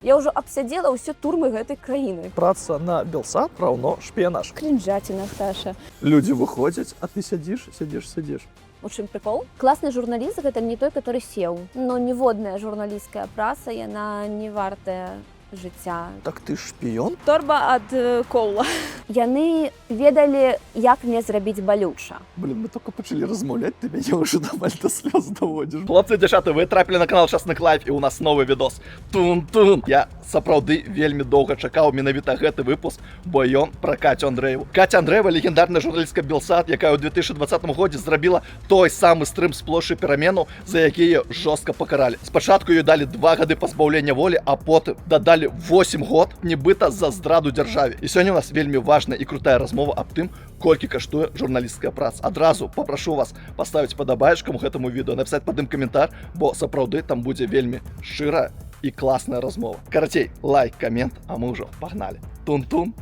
Я ўжо абсядзела ўсе турмы гэтай краіны. Праца на Белсат раўно шпіянаж. Крінжаціна, Саша. Людзі выходзяць, а ты сядзіш. У чым прикол? Класны журналіст гэта не той, который сеў. Но ніводная журналісцкая праца, яна не вартая жыцця. Так ты шпіён? Торба ад кола. Яны ведалі, як мне зрабіць балюча. Блин, мы только пачалі размаўляць, ты мяне ўжо давай да слёз даводзіш. Хлопцы і дзяўчаты, вы трапілі на канал Часных Лайф, і у нас новы відос. Тун-тун! Я сапраўды вельмі доўга чакаў менавіта гэты выпуск, бо ён пра Кацю Андрэеву. Каця Андрэева — легендарная журналістка Белсат, якая ў 2020 годзе зрабіла той самы стрым з плошчы Перамену, за які яе жорстка пакаралі. Спачатку ёй далі 2 гады пазбаўлення волі, а потым дадалі 8 год, нібыта за здраду дзяржаве. І сёння у нас вельмі важная і крутая размова аб тым, колькі каштуе журналісцкая праца. Адразу папрашу вас паставіць падабаечку гэтаму відэо, напісаць пад ім каментар, бо сапраўды там будзе вельмі шчырая і класная размова. Карацей, лайк, камент, а мы ўжо пагналі. Тун-тун!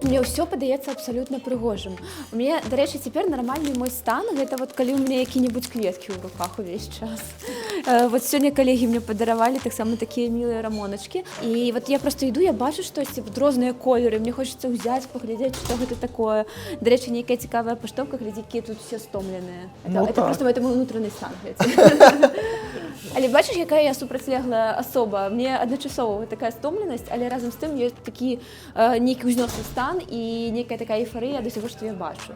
Мне ўсё падаецца абсалютна прыгожым. У мяне, дарэчы, цяпер нармальны мой стан, гэта вот калі ў мяне якія-небудзь кветкі ў руках увесь час. Вот сёння калегі мне падаравалі таксама такія мілыя рамоначкі. І вот я просто іду, я бачу штосьці, вот розныя колеры, мне хочацца ўзяць, паглядзець, што гэта такое. Дарэчы, нейкая цікавая паштоўка, глядзі, якія тут все стомленыя. Это просто мой унутраны стан. Але бачыш, якая я супрацьлеглая асоба. Мне адначасова такая стомленасць, але разам з тым ёсць такі нейкі ўзнёслы стан і нейкая такая эйфарыя ад усяго, што я бачу.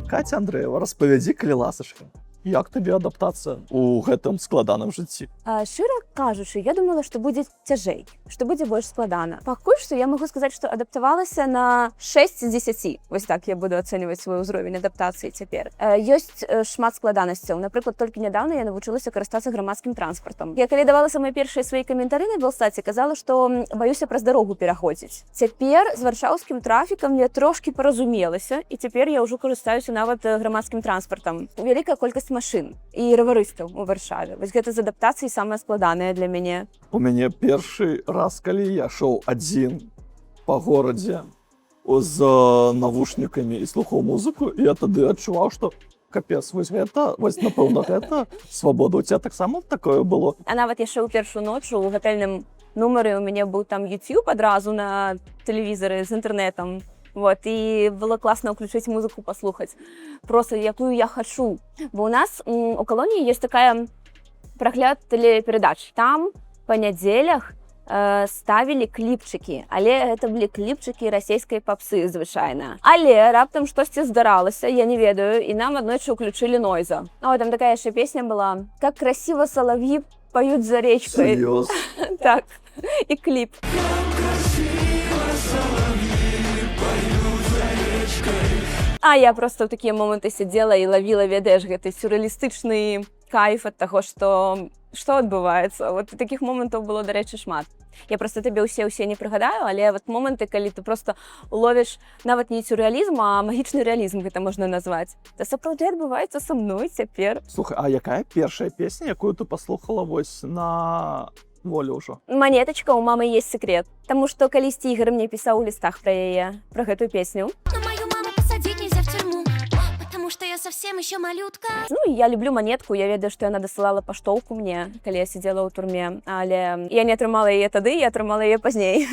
Каця Андрэева, распавядзі, калі ласачка, як табе адаптацыя ў гэтым складаным жыцці? Шчыра кажучы, я думала, што будзе цяжэй, што будзе больш складана. Пакуль што я магу сказаць, што адаптавалася на 6 з 10. Вось так я буду ацэньваць свой узровень адаптацыі цяпер. Ёсць шмат складанасцяў. Напрыклад, толькі нядаўна я навучылася карыстацца грамадскім транспартам. Я калі давала самыя першыя свае каментары на Белсаце, казала, што баюся праз дарогу пераходзіць. Цяпер з варшаўскім трафікам я трошкі паразумелася, і цяпер я ўжо карыстаюся нават грамадскім транспартам. Вялікая колькасць машын і раварыстаў у Варшаве. Вось гэта з адаптацыяй самае складанае для мяне. У мяне першы раз, калі я шоў адзін па горадзе з навушнікамі і слухаў музыку, я тады адчуваў, што капец, вось гэта, вось напэўна гэта свабода. У цябе таксама такое было? А нават яшчэ ў першую ночу ў гатэльным нумары у мяне быў там YouTube адразу на тэлевізары з інтэрнэтам. Вот, і было класна ўключыць музыку, паслухаць, просто якую я хачу. Бо ў нас у калоніі ёсць такая прагляд тэлеперадач. Там па нядзелях ставілі кліпчыкі, але гэта былі кліпчыкі расійскай папсы звычайна. Але раптам штосьці здаралася, я не ведаю, і нам аднойчы ўключылі Нойза. О, там такая яшчэ песня была: «Как красиво соловьи поют за речкой». Серьёзно? Так, і кліп. А я просто ў такія моманты сядзела і лавіла, ведаеш, гэты сюррэалістычны кайф ад таго, што адбываецца. Вот такіх момантаў было, дарэчы, шмат. Я просто табе ўсе не прыгадаю, але вот моманты, калі ты просто ловіш нават не сюррэалізм, а магічны рэалізм гэта можна назваць. Це сапраўды адбываецца са мной цяпер. Слухай, а якая першая песня, якую ты паслухала вось на волі ўжо? Манетачка, у мамы есть секрет. Таму што калісьці Ігор мне пісаў у лістах пра яе, пра гэтую песню. Совсем еще малютка. Ну, я люблю Манетку, я ведаю, што яна дасылала паштоўку мне, калі я сидзела ў турме, але я не атрымала яе тады, я атрымала яе пазней.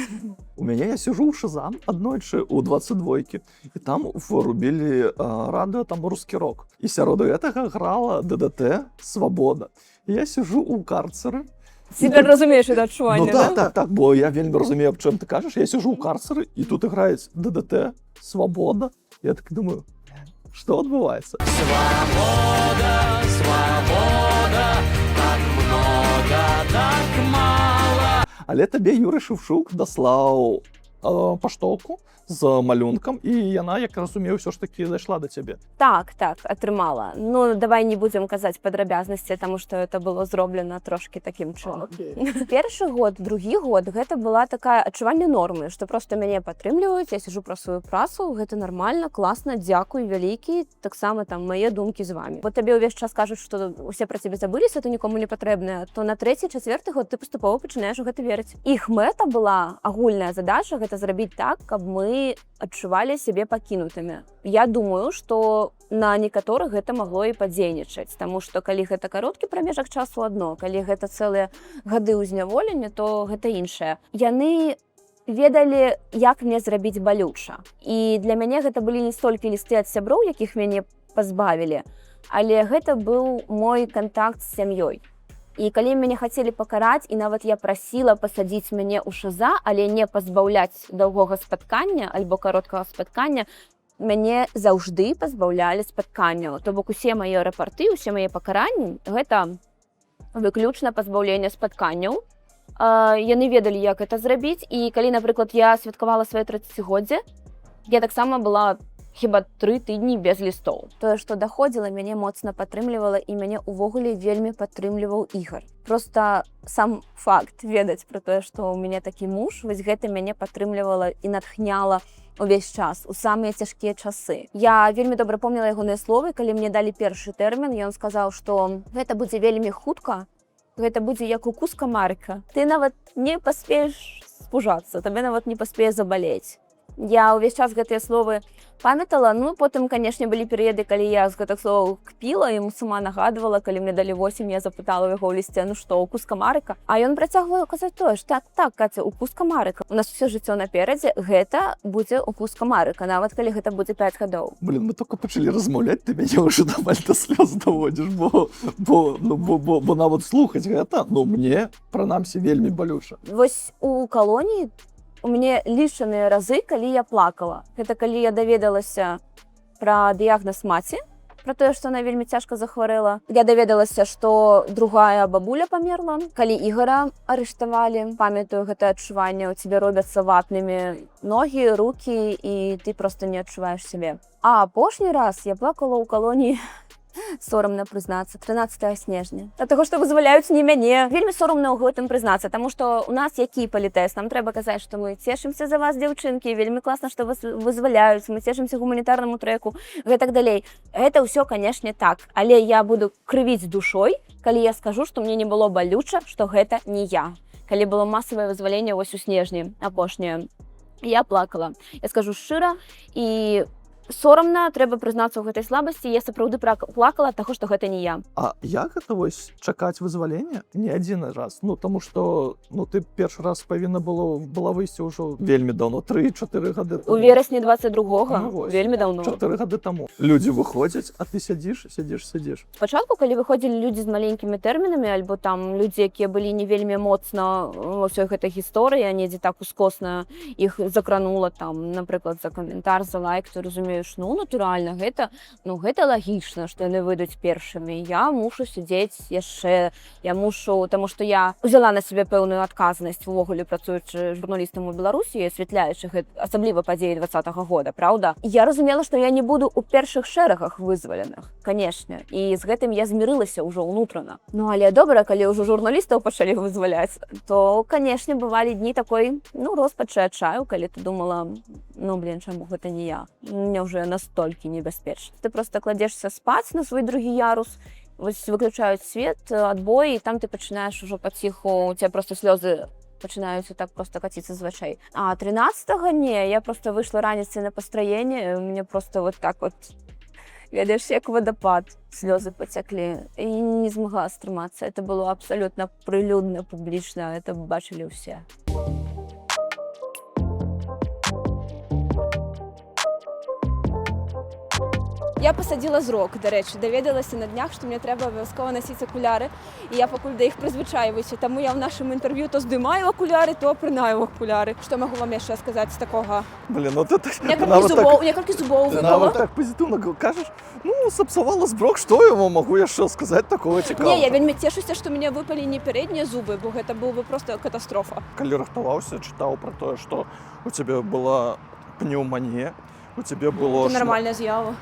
У мяне я сижу ў Шазам аднойчы ў 22-кі, і там вырубілі радыё, там рускі рок. І сярод гэтага грала ДДТ «Свабода». І я сижу ў карцеры. Цяпер разумееш гэта адчуванне, да? Так, бо я вельмі разумею, аб чым ты кажаш. Я сижу ў карцеры, і тут іграюць ДДТ «Свабода». Я так думаю, что адбываецца? Свобода, свобода, так много, так мало. Але табе Юрый Шевчук даслаў паштоўку з малюнкам, і яна, як разумею, ўсё ж такі дайшла да цябе. Так, атрымала. Ну, давай не будзем казаць падрабязнасці, таму што это было зроблена трошкі такім чынам. Першы год, другі год гэта была такая адчуванне нормы, што проста мяне падтрымліваюць, я сижу пра сваю працу, гэта нармальна, класна, дзякуй вялікі, таксама там мае думкі з вамі. Вот табе ўвесь час кажуць, што усе пра цябе забыліся, ты нікому не патрэбная, то на 3-4 год ты паступова пачынаеш у гэта верыць. Іх мэта была, агульная задача, гэта зрабіць так, каб мы адчувалі сябе пакінутымі. Я думаю, што на некаторых гэта магло і падзейнічаць, таму што калі гэта кароткі прамежак часу адно, калі гэта цэлыя гады ўзняволення, то гэта іншае. Яны ведалі, як мне зрабіць балюча. І для мяне гэта былі не столькі лісты ад сяброў, якіх мяне пазбавілі, але гэта быў мой кантакт з сям'ёй. І калі мяне хацелі пакараць, і нават я прасіла пасадзіць мяне ў ШЗА, але не пазбаўляць доўгога спаткання альбо кароткага спаткання, мяне заўжды пазбаўлялі спатканняў. То бок усе мае рэпарты, усе мае пакаранні гэта выключна пазбаўленне спатканняў. Яны ведалі, як гэта зрабіць, і калі, напрыклад, я святкавала сваё 30-годдзе, я таксама была хіба 3 тыдні без лістоў. Тое, што даходзіла, мяне моцна падтрымлівала, і мяне ўвогуле вельмі падтрымліваў Ігар. Проста сам факт ведаць пра тое, што ў мяне такі муж, вось гэта мяне падтрымлівала і натхняла увесь час, у самыя цяжкія часы. Я вельмі добра помніла ягоныя словы, калі мне далі першы тэрмін, ён сказаў, што гэта будзе вельмі хутка, гэта будзе як укус камарыка. Ты нават не паспееш спужацца, табе нават не паспее забалець. Я ўвесь час гэтыя словы памятала, ну, потым, канешне, былі перыяды, калі я з гэтых словаў кпіла, яму сама нагадывала, калі мне далі 8, я запытала ў яго ў лісце, ну што, укус камарыка? А ён працягваў казаць тое, што так, Каця, укус камарыка. У нас усё жыццё наперадзе, гэта будзе укус камарыка, нават калі гэта будзе 5 гадоў. Блин, мы только пачалі размаўляць, ты мяне ўжо даваль да слёз даводзіш, бо нават слухаць гэта, ну, мне, прынамсі, вельмі балюча. Вось у калоніі у мяне лічаныя разы, калі я плакала. Гэта калі я даведалася пра дыягназ маці, пра тое, што яна вельмі цяжка захварэла. Я даведалася, што другая бабуля памерла. Калі Ігара арыштавалі, памятаю гэта адчуванне, у цябе робяцца ватнымі ногі, рукі, і ты проста не адчуваеш сябе. А апошні раз я плакала ў калоніі, сорамна прызнацца, 13 снежня. Ад таго, што вызваляюць не мяне. Вельмі сорамна ў гэтым прызнацца, таму што у нас які палітэз, нам трэба казаць, што мы цешымся за вас, дзяўчынкі, вельмі класна, што вас вызваляюць, мы цешымся гуманітарнаму трэку, гэтак далей. Гэта ўсё, канешне, так, але я буду крывіць душой, калі я скажу, што мне не было балюча, што гэта не я. Калі было масавае вызваленне вось у снежні апошняе, я плакала. Я скажу шчыра, і сорамна, трэба прызнацца ў гэтай слабасці, я сапраўды плакала ад таго, што гэта не я. А як гэта вось чакаць вызвалення не адзін раз? Ну, таму што, ну, ты першы раз павінна была выйсці ўжо вельмі даўно, 3-4 гады таму. У верасні 22-го, Ну, вельмі даўно. 4 гады таму. Людзі выходзяць, а ты сядзіш. Спачатку, калі выходзілі людзі з маленькімі тэрмінамі, альбо там людзі, якія былі не вельмі моцна ва ўсёй гэтай гісторыі, а недзе так ускосна іх закранула, там, напрыклад, за каментар, за лайк, ты разумееш, ну, натуральна, гэта лагічна, што яны выйдуць першымі. Я мушу сядзець яшчэ, таму што я ўзяла на сябе пэўную адказнасць, увогуле працуючы журналістам у Беларусі, асвятляючы асабліва падзеі 20-го года, праўда? Я разумела, што я не буду ў першых шэрагах вызваленых, канешне, і з гэтым я змірылася ўжо ўнутрана. Ну, але добра, калі ўжо журналістаў пачалі вызваляць, то, канешне, бывалі дні такой, ну, роспачы адчаю, калі ты думала, ну, блин, чаму гэта не я? Мне ўжо настолькі небяспечна. Ты проста кладзешся спаць на свой другі ярус, вось выключаюць свет, адбой, і там ты пачынаеш ужо паціху, у цябе проста слёзы пачынаюць так проста каціцца з вачэй. А 13-го не, я проста выйшла раніцай на пастраенне, у мяне проста вот так вот, ведаеш, як вадапад, слёзы пацяклі, і не змагла стрымацца. Это было абсалютна прылюдна, публічна, это бачылі ўсе. Я посадила зрок, до речі, даведалася на днях, що мені треба обов'язково носити окуляри, і я покуль до їх призвичаююся. Тому я в нашому інтерв'ю то здимаю окуляри, то опринаю окуляри. Що можу вам ще сказати з такого? Блін, ну ти так... Некілька зубов Ти випало. навіть так позитивно кажеш, ну, сапсувала зброк, що йому можу я ще сказати такого цікавого? Ні, я вельми тішуся, що мені випали не передні зуби, бо це була би просто катастрофа. Коли рахтувався, читав про те, що у тебе була пневмонія, у тебе було Це нормальна з'ява.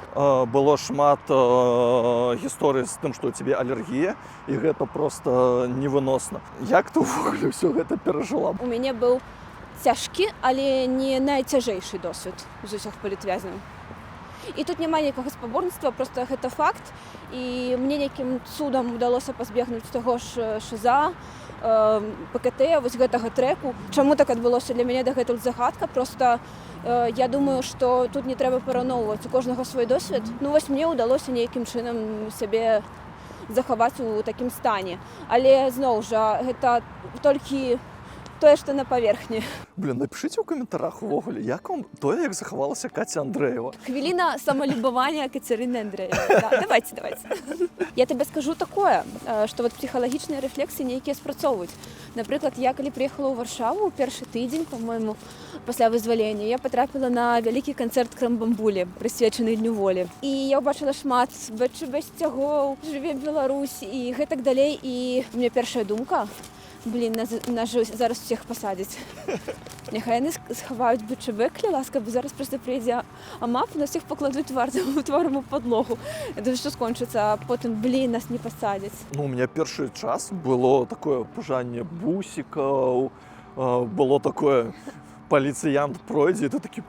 было шмат гісторый з тым, што ў цябе алергія, і гэта просто невыносна. Як ты ўвогуле ўсё гэта перажыла? У мяне быў цяжкі, але не найцяжэйшы досвед з усіх палітвязняў. І тут няма ніякага спаборніцтва, просто гэта факт. І мне нейкім цудам удалося пазбегнуць таго ж ШИЗа, ПКТ, вось гэтага трэку. Чаму так адбылося, для мяне дагэтуль загадка. Просто я думаю, што тут не трэба параўноўваць, у кожнага свой досвед. Ну вось мне ўдалося нейкім чынам сябе захаваць у такім стане. Але зноў жа, гэта толькі тое, што на паверхні. Блін, напишыце ў каментарах увогуле, як вам тое, як захавалася Каця Андрэева. Хвіліна самолюбования Катерины Андреевны. Да, давайте. Я тебе скажу такое, што вот псіхалагічныя рэфлексіі нейкія спрацоўваюць. Напрыклад, я калі прыехала ў Варшаву, першы тыдзень, па-мойму, пасля вызвалення, я патрапіла на вялікі канцэрт Крамбамбулі, прысвечаны Дню волі. І я ўбачыла шмат БЧБ сцягоў, жыве Беларусь і гэтак далей. І у мяне першая думка: блін, нас же зараз всіх посадять. Нехай яны сховають БЧБ, калі ласка, бо зараз просто прийде АМАП, нас всіх покладуть тваром у подлогу. Я думаю, що скончиться, а потім, блін, нас не посадять. Ну, у меня першы час было такое пажанне бусікаў, было такое паліцыянт пройдзе, і ты такі...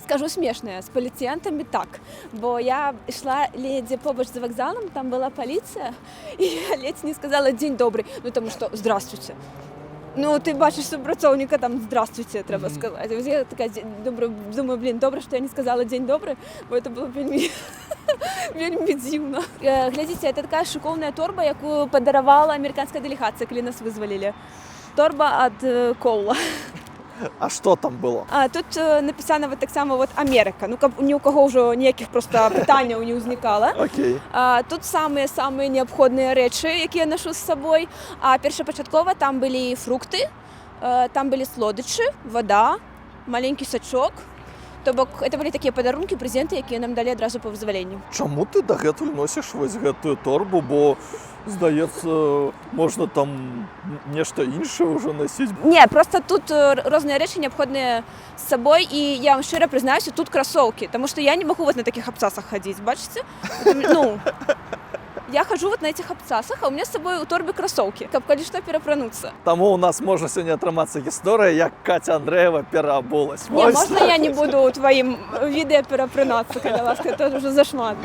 Скажу смешнае, з паліцыянтамі так, бо я ішла ледзьве побач за вакзалам, там была паліцыя, і я ледзь не сказала «Дзень добрый», ну тому што «Здравствуйте». Ну, ты бачиш супрацоўніка, там «Здравствуйте» трэба сказаць. Я такая думаю, блин, добра, што я не сказала «Дзень добрый», бо это было вельмі дзіўна. Глядзіце, это такая шыкоўная торба, якую падаравала амерыканская дэлегацыя, калі нас вызвалілі. Торба ад Коула. А што там было? Тут напісана вот таксама вот Америка, ну каб ні ў каго ўжо ніякіх просто пытанняў не ўзнікала. Окей. Тут самыя неабходныя рэчы, якія нашу з сабой. Першапачаткова там былі фрукты, там былі слодычы, вада, маленькі сачок. То бок это былі такія падарункі, прэзенты, якія нам далі адразу па вызваленню. Чаму ты дагэтуль носіш вось гэтую торбу, бо здаецца, можна там нешта іншае ўжо насіць? Не, просто тут розныя рэчы неабходныя з сабой, і я вам шчыра прызнаюся, тут красоўкі, таму што я не магу вот на такіх абцасах хадзіць, бачыце? Ну, я хожу вот на этих абцасах, а у меня с собой у торбы кроссовки, каб калі што перапрануцца. Таму у нас можа сёння атрымацца гісторыя, як Каця Андрэева пераабулась. Не, можна я не буду у тваім відэа перапранацца, калі ласка, это ўжо зашмат.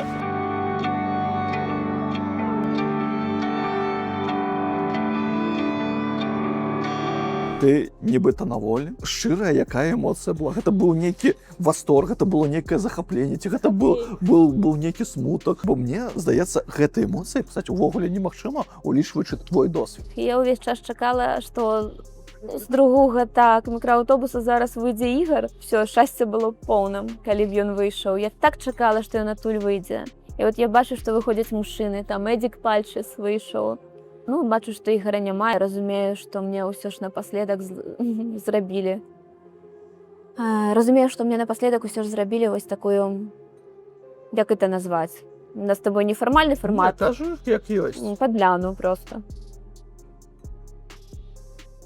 Ты нібыта на волі, шчырая, якая эмоцыя была? Гэта быў нейкі восторг, гэта было нейкае захапленне, ці гэта быў нейкі смутак? Бо мне здаецца, гэтай эмоцыі пісаць увогуле немагчыма, улічваючы твой досвед. Я ўвесь час чакала, што з другога так мікрааўтобуса зараз выйдзе Ігар. Всё, шчасце было поўным, калі б ён выйшаў. Я так чакала, што ён адтуль выйдзе. І от я бачу, што выходзяць мужчыны, там Эдзік Пальчыс выйшаў. Ну, бачу, што Ігара няма, і разумею, што мне ўсё ж напаследак зрабілі. Разумею, што мне напаследак ўсё ж зрабілі вось такую, як гэта назваць? У нас з табой нефармальны фармат. Кажу, як ёсць. Падляну проста.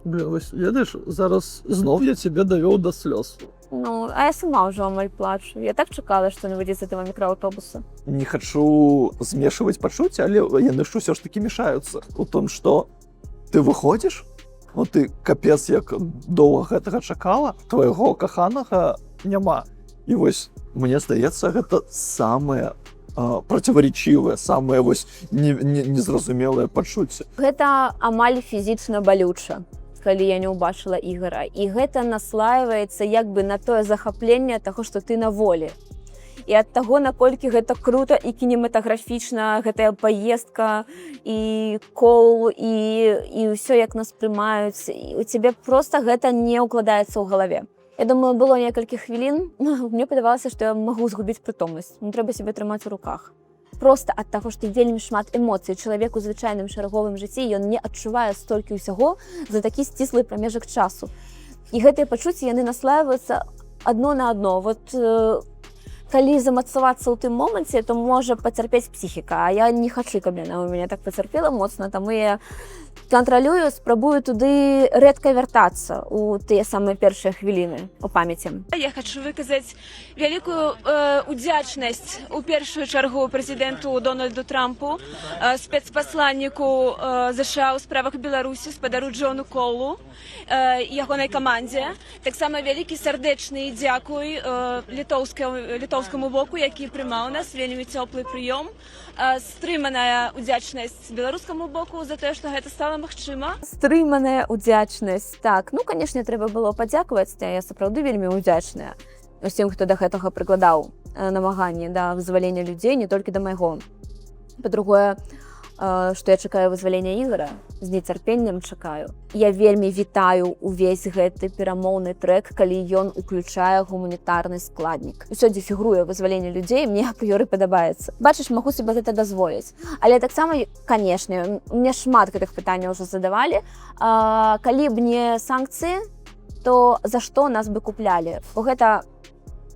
Блин, вось, ведаеш, зараз зноў я цябе давёў да слёз. Ну, а я сама ўжо амаль плачу. Я так чакала, што не выйдзе з этого мікрааўтобуса. Не хачу змешваць пачуцці, але яны ж усё ж такі мешаюцца. У том, што ты выходзіш, ну ты капец як доўга гэтага чакала, твайго каханага няма. І вось, мне здаецца, гэта самае проціваречівае, самае вось незразумелае пачуцце. Гэта амаль фізічна балюча, калі я не ўбачыла Ігара. І гэта наслаиваецца як бы на тое захапленне таго, што ты на волі. І ад таго, наколькі гэта крута і кінематаграфічна, гэтая паездка, і Коул, і ўсё, як нас прымаюць, і у цябе проста гэта не ўкладаецца ў галаве. Я думаю, было некалькі хвілін, мне падавалася, што я магу згубіць прытомнасць. Ну, трэба сябе трымаць у руках. Просто ад таго, што вельмі шмат эмоцый. Чалавек у звычайным шараговым жыцці, ён не адчувае столькі ўсяго за такі сціслы прамежак часу. І гэтыя пачуцці, яны наслаиваюцца адно на адно. Вот калі замацавацца ў тым моманце, то можа пацярпець псіхіка, а я не хачу, каб яна ў мяне так пацярпела моцна, таму я кантралюю, спрабую туды рэдка вяртацца ў тыя самыя першыя хвіліны у памяці. Я хочу выказаць вялікую удзячнасць у першую чаргу прэзідэнту Дональду Трампу, спецпасланніку ЗША ў справах Беларусі, спадару Джону Колу, ягонай камандзе. Таксама вялікі сардэчны дзякуй літоўскаму боку, які прымаў нас, вельмі цёплы прыём. Стрыманая удзячнасць беларускаму боку за тое, што гэта стала магчыма. Стрыманая удзячнасць. Так, ну, канешне, трэба было падзякаваць, я сапраўды вельмі удзячная усім, хто да гэтага прыкладаў намаганні да вызвалення людзей, не толькі да майго. Па-другое, што я чакаю вызвалення Ігора, з нецярпеннем чакаю. Я вельмі вітаю увесь гэты перамоўны трэк, калі ён уключае гуманітарны складнік. Усё, дзе фігуруе вызваленне людзей, мне апрыёры падабаецца. Бачыш, магу себе гэта дазволіць. Але таксама, канешне, мне шмат гэтых пытанняў ўжо задавалі. Калі б не санкцыі, то за што нас бы куплялі? Бо гэта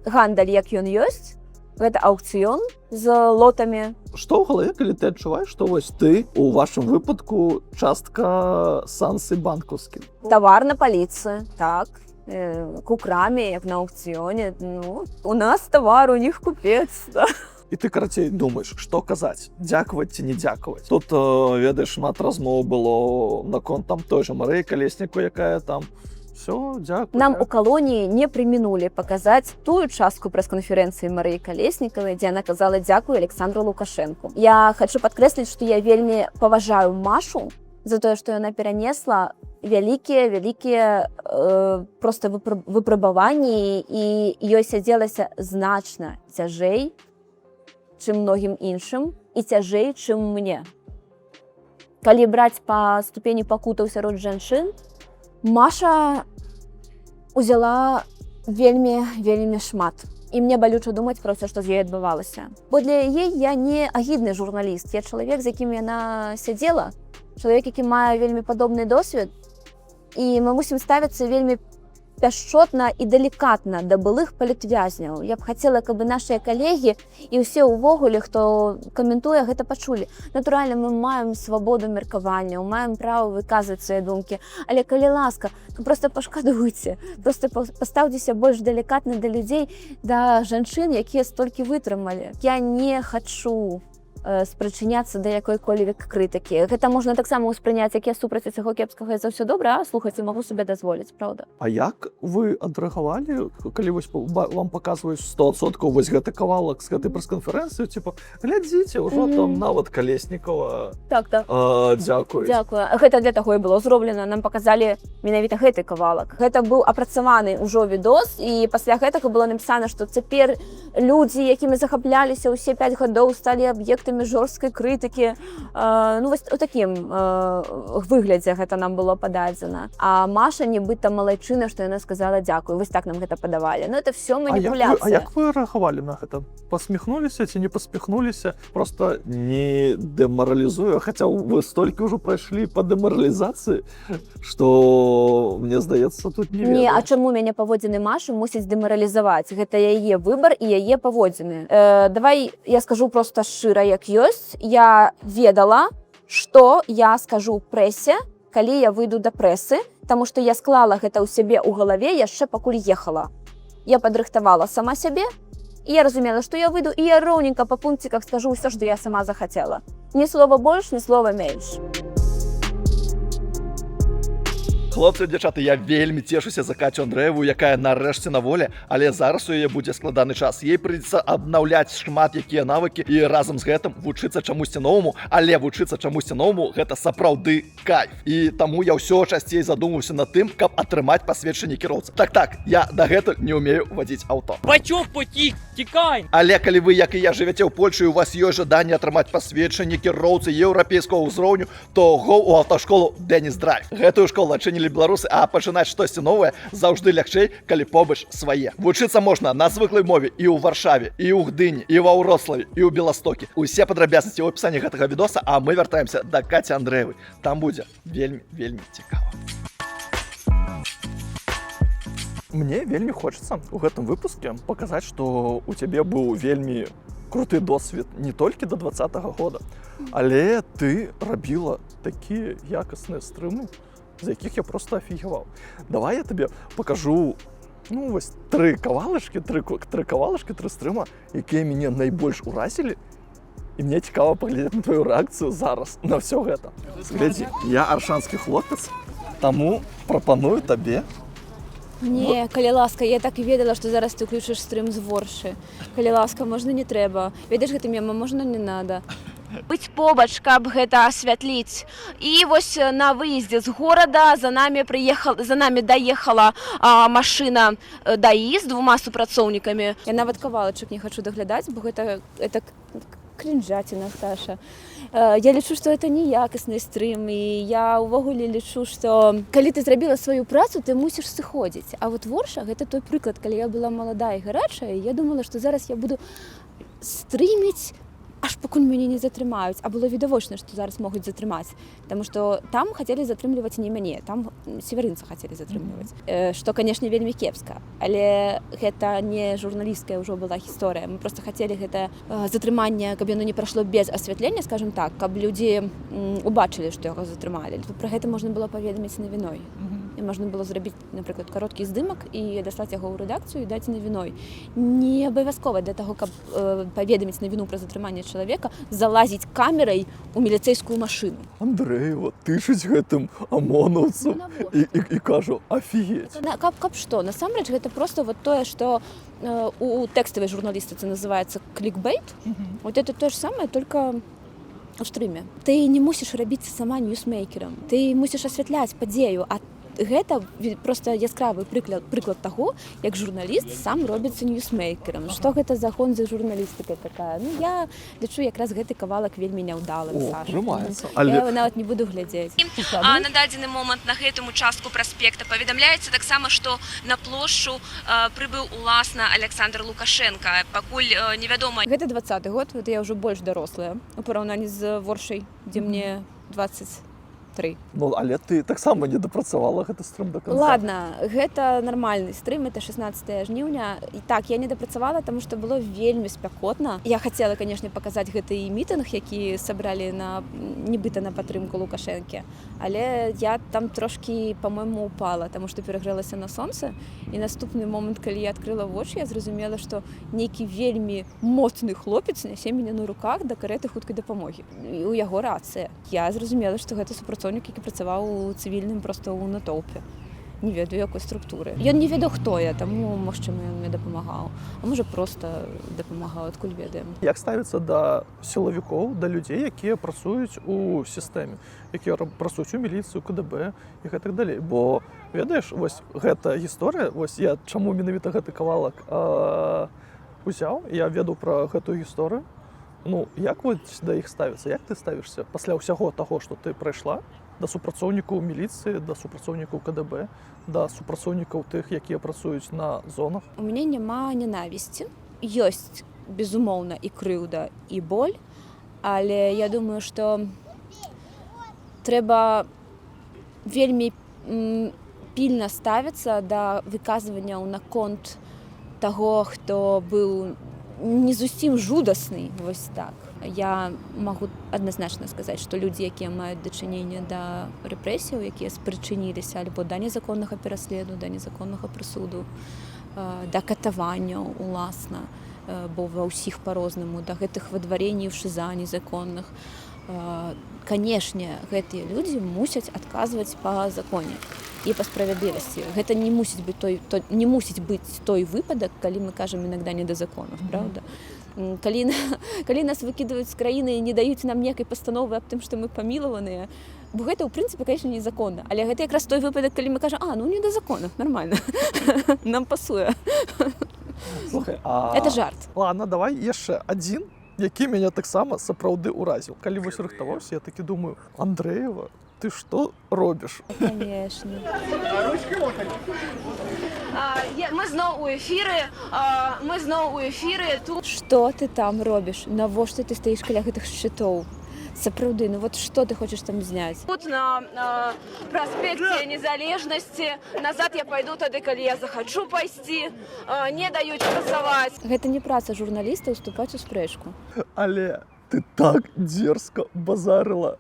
гандаль, як ён ёсць, гэта аукцыён з лотамі. Што ў галаве, калі ты адчуваеш, што вось ты, у вашым выпадку, частка санкцый банкаўскіх? Тавар на паліцы, так. У краме, як на аукцыёне. Ну, у нас тавар, у них купец. Да. І ты, карацей, думаеш, што казаць, дзякаваць ці не дзякаваць. Тут, ведаеш, шмат размоў было наконт там той жа Марыі Калесніку, якая там все, дзякую. Нам у калоніі не прымінулі паказаць тую частку прэс-канферэнцыі Марыі Калеснікавай, дзе яна казала дзякую Александру Лукашэнку. Я хачу падкрэсліць, што я вельмі паважаю Машу за тое, што яна перанесла вялікія проста выпрабаванні, і ёй сядзелася значна цяжэй, чым многім іншым, і цяжэй, чым мне. Калі браць па ступені пакутаў сярод жанчын, Маша узяла вельмі шмат. І мне балюча думаць про ўсё, што з ёй адбывалася. Бо для яе я не агідны журналіст, я чалавек, з якім яна сядзела, чалавек, які мае вельмі падобны досвед, і мы мусім ставіцца вельмі пяшчотна і далікатна да былых палітвязняў. Я б хацела, каб нашыя калегі і ўсе ўвогуле, хто каментуе, гэта пачулі. Натуральна, мы маем свабоду меркавання, маем права выказваць свае думкі, але калі ласка, проста пашкадуйце, проста пастаўцеся больш далікатна да людзей, да жанчын, якія столькі вытрымалі. Я не хачу спрачыняцца да якой-колевек крытыкі. Гэта можна таксама ўспрыняць, як я супраць усяго кепскага, за ўсё добра, а слухайце, магу себе дазволіць, правда. А як вы адрэагавалі, калі вось вам паказваюць 100% вось гэты кавалак з гэтай прэс-канферэнцыі, типа, глядзіце, ўжо там нават Калеснікава дзякуюць. Дзякую. Гэта для таго і было зроблена. Нам паказалі менавіта гэты кавалак. Гэта быў апрацаваны ўжо відос, і пасля гэтага было напісана, што цяпер людзі, якімі захапляліся ўсе 5 гадоў, сталі аб'ектамі жорсткай крытыкі. Ну, вось у такім выглядзе гэта нам было пададзена. А Маша нібыта малайчына, што яна сказала дзякую. Вось так нам гэта падавалі. Ну, это все маніпуляцыя. А як вы рэагавалі на гэта? Пасміхнуліся ці не паспіхнуліся? Просто не дэмаралізуе, хаця вы столькі ўжо прайшлі па дэмаралізацыі, што, мне здаецца, тут не ведаю. Не, а чаму мяне паводзіны Машы мусіць дэмаралізаваць? Гэта яе выбар і яе паводзіны. Давай я скажу проста шчыра, як ёсць. Я ведала, што я скажу прэсе, калі я выйду да прэсы, таму што я склала гэта ў сябе ў галаве яшчэ пакуль ехала. Я падрыхтавала сама сябе, і я разумела, што я выйду, і я роўненька па пункціках скажу ўсё, што я сама захацела. Ні слова больш, ні слова менш. Хлопцы, дзяўчаты, я вельмі цешуся за Кацю Андрэеву, якая нарэшце на волі, але зараз у яе будзе складаны час. Ей прыйдзецца абнаўляць шмат якія навыкі і разам з гэтым вучыцца чамусьці новаму, але вучыцца чамусьці новаму гэта сапраўды кайф. І таму я ўсё часцей задумаўся над тым, каб атрымаць пасведчанне кіроўцы. Так, я дагэтуль не ўмею вадзіць аўто. Бачок потік, тікай! Але калі вы, як і я, жывяце ў Польшы, і у вас ёсць жаданне атрымаць пасведчанне кіроўцы еўрапейскага ўзроўню, то гоў у аўташколу Деніс Драйв. Гэтую школу адчынілі журналісты или беларусы, а пачынаць штосьці новае заўжды лягчэй, калі побач свае. Вучыцца можна на звыклай мове і ў Варшаве, і ў Гдыні, і ва Ўроцлаве, і ў Беластокі. Усе падрабязнасці ў апісанні гэтага відоса, а мы вяртаемся да Каці Андрэевай. Там будзе вельмі цікава. Мне вельмі хочацца ў гэтым выпуске паказаць, што у цябе быў вельмі круты досвед не толькі да 20-го года, але ты рабіла такія якасныя стрымы, з якіх я просто афігеваў. Давай я табе пакажу вось тры кавалачкі, тры стрыма, якія мяне найбольш уразілі, і мне цікава паглядзець на твою рэакцыю зараз на ўсё гэта. Глядзі, я аршанскі хлопец, таму прапаную табе. Не, калі ласка, я так і ведала, што зараз ты ўключыш стрым з Воршы. Калі ласка, можна не трэба. Ведаеш гэты мем, можна не надо. Быць побач, каб гэта асвятліць. І вось на выездзе з горада за намі даехала машына ДАІ з 2 супрацоўнікамі. Я нават кавалачак не хачу даглядаць, бо гэта крінжаціна, Саша. Я лічу, што это неякасны стрым, і я ўвогуле лічу, што калі ты зрабіла сваю працу, ты мусіш сыходзіць. А вот Ворша гэта той прыклад, калі я была маладая і гарачая, я думала, што зараз я буду стрыміць, аж пакуль мяне не затрымаюць. А было відавочна, што зараз могуць затрымаць. Таму што там хацелі затрымліваць не мяне, там северынца хацелі затрымліваць. Што, канешне, вельмі кепска. Але гэта не журналісцкая ўжо была гісторыя. Мы проста хацелі гэта затрыманне, каб яно не прайшло без асвятлення, скажем так, каб людзі убачылі, што яго затрымалі. Пра гэта можна было паведаміць навіной. І можна было зрабіць, напрыклад, кароткі здымак і даслаць яго ў рэдакцыю і даць навіной. Не абавязкова для таго, каб паведаміць навіну пра затрыманне чалавека, залазіць камерай у міліцэйскую машыну. Андрэева, тычыць гэтым амонаўцам і кажу, афігеть. Каб што? Насамрэч, гэта проста вот тое, што у тэкставай журналістыцы называецца клікбейт. Вот это то же самое, только у стрыме. Ты не мусіш рабіць сама ньюсмейкерам. Ты мусіш асвятляць падзею, а гэта проста яскравы прыклад таго, як журналіст сам робіцца ньюсмейкерам. Што гэта за гонза журналістыка такая? Ну, я лічу якраз гэты кавалак вельмі няўдалым, Саша. Прымаецца. Я нават не буду глядзець. А на дадзены момант на гэтым участку праспекта паведамляецца таксама, што на плошчу прыбыў уласна Александр Лукашенко. Пакуль невядома. Гэта 20-й год, вот я ўжо больш дарослая у параўнанні з Воршай, дзе мне 23. Ну, але ты таксама не дапрацавала гэты стрым до конца. Ладно, гэта нармальны стрым, это 16 жніўня. І так, я не дапрацавала, таму што было вельмі спякотна. Я хацела, канешне, паказаць гэты мітынг, які сабралі нібыта на падтрымку Лукашэнкі. Але я там трошкі, па-мойму, упала, таму што перагрэлася на сонца. І наступны момант, калі я адкрыла вочы, я зразумела, што нейкі вельмі моцны хлопец нясе мяне на руках да карэты хуткай дапамогі. І у яго рацыя. Я зразумела, што гэта супрацоўнік, які працаваў у цывільным проста ў натоўпе. Не ведаю, якой структуры. Ён не ведаў, хто я, таму, магчыма, ён мне дапамагаў. А можа, проста дапамагаў, адкуль ведаем. Як ставіцца да сілавікоў, да людзей, якія працуюць у сістэме, якія працуюць у міліцыю, КДБ і гэтак далей. Бо, ведаеш, вось гэта гісторыя, вось я чаму менавіта гэты кавалак узяў, я ведаў пра гэтую гісторыю. Ну, як вось да іх ставіцца? Як ты ставішся пасля ўсяго таго, што ты прайшла, да супрацоўнікаў міліцыі, да супрацоўнікаў КДБ, да супрацоўнікаў тых, якія працуюць на зонах? У мяне няма ненавісці. Ёсць, безумоўна, і крыўда, і боль, але я думаю, што трэба вельмі пільна ставіцца да выказванняў наконт таго, хто быў не зусім жудасны, вось так. Я магу адназначна сказаць, што людзі, якія маюць дачыненне да рэпрэсіяў, якія спрычыніліся альбо да незаконнага пераследу, да незаконнага прысуду, да катаванняў уласна, бо ва ўсіх па-рознаму, да гэтых выдваренняў шыза незаконных. Канешне, гэтыя людзі мусяць адказваць па законе і па справядлівасці. Гэта не мусіць быць той выпадак, калі мы кажам іногда не да законов, правда? Калі нас выкідваюць з краіны і не даюць нам некай пастановы аб тым, што мы памілаваныя, бо гэта, ў прынцыпе, конечно, незаконна. Але гэта якраз той выпадак, калі мы кажам, ну не да законов, нормально, нам пасуе. Слухай, это жарт. Ладно, давай яшчэ адзін, які мяне таксама сапраўды ўразіў. Калі вось рыхтаваўся, я такі думаю, Андрэева, Ты что робишь? Конечно. Ми знову у ефірі. Тут Што ты там робіш? Навошта ты стаіш каля гэтых шчытоў? Сапраўды, ну вот што ты хочаш там зняць? на праспекце Незалежнасці. Назад я пайду тады, калі я захачу пайсці. Не даюць працаваць. Гэта не праца журналіста ўступаць у спрэчку. Але ты так дерзко базарила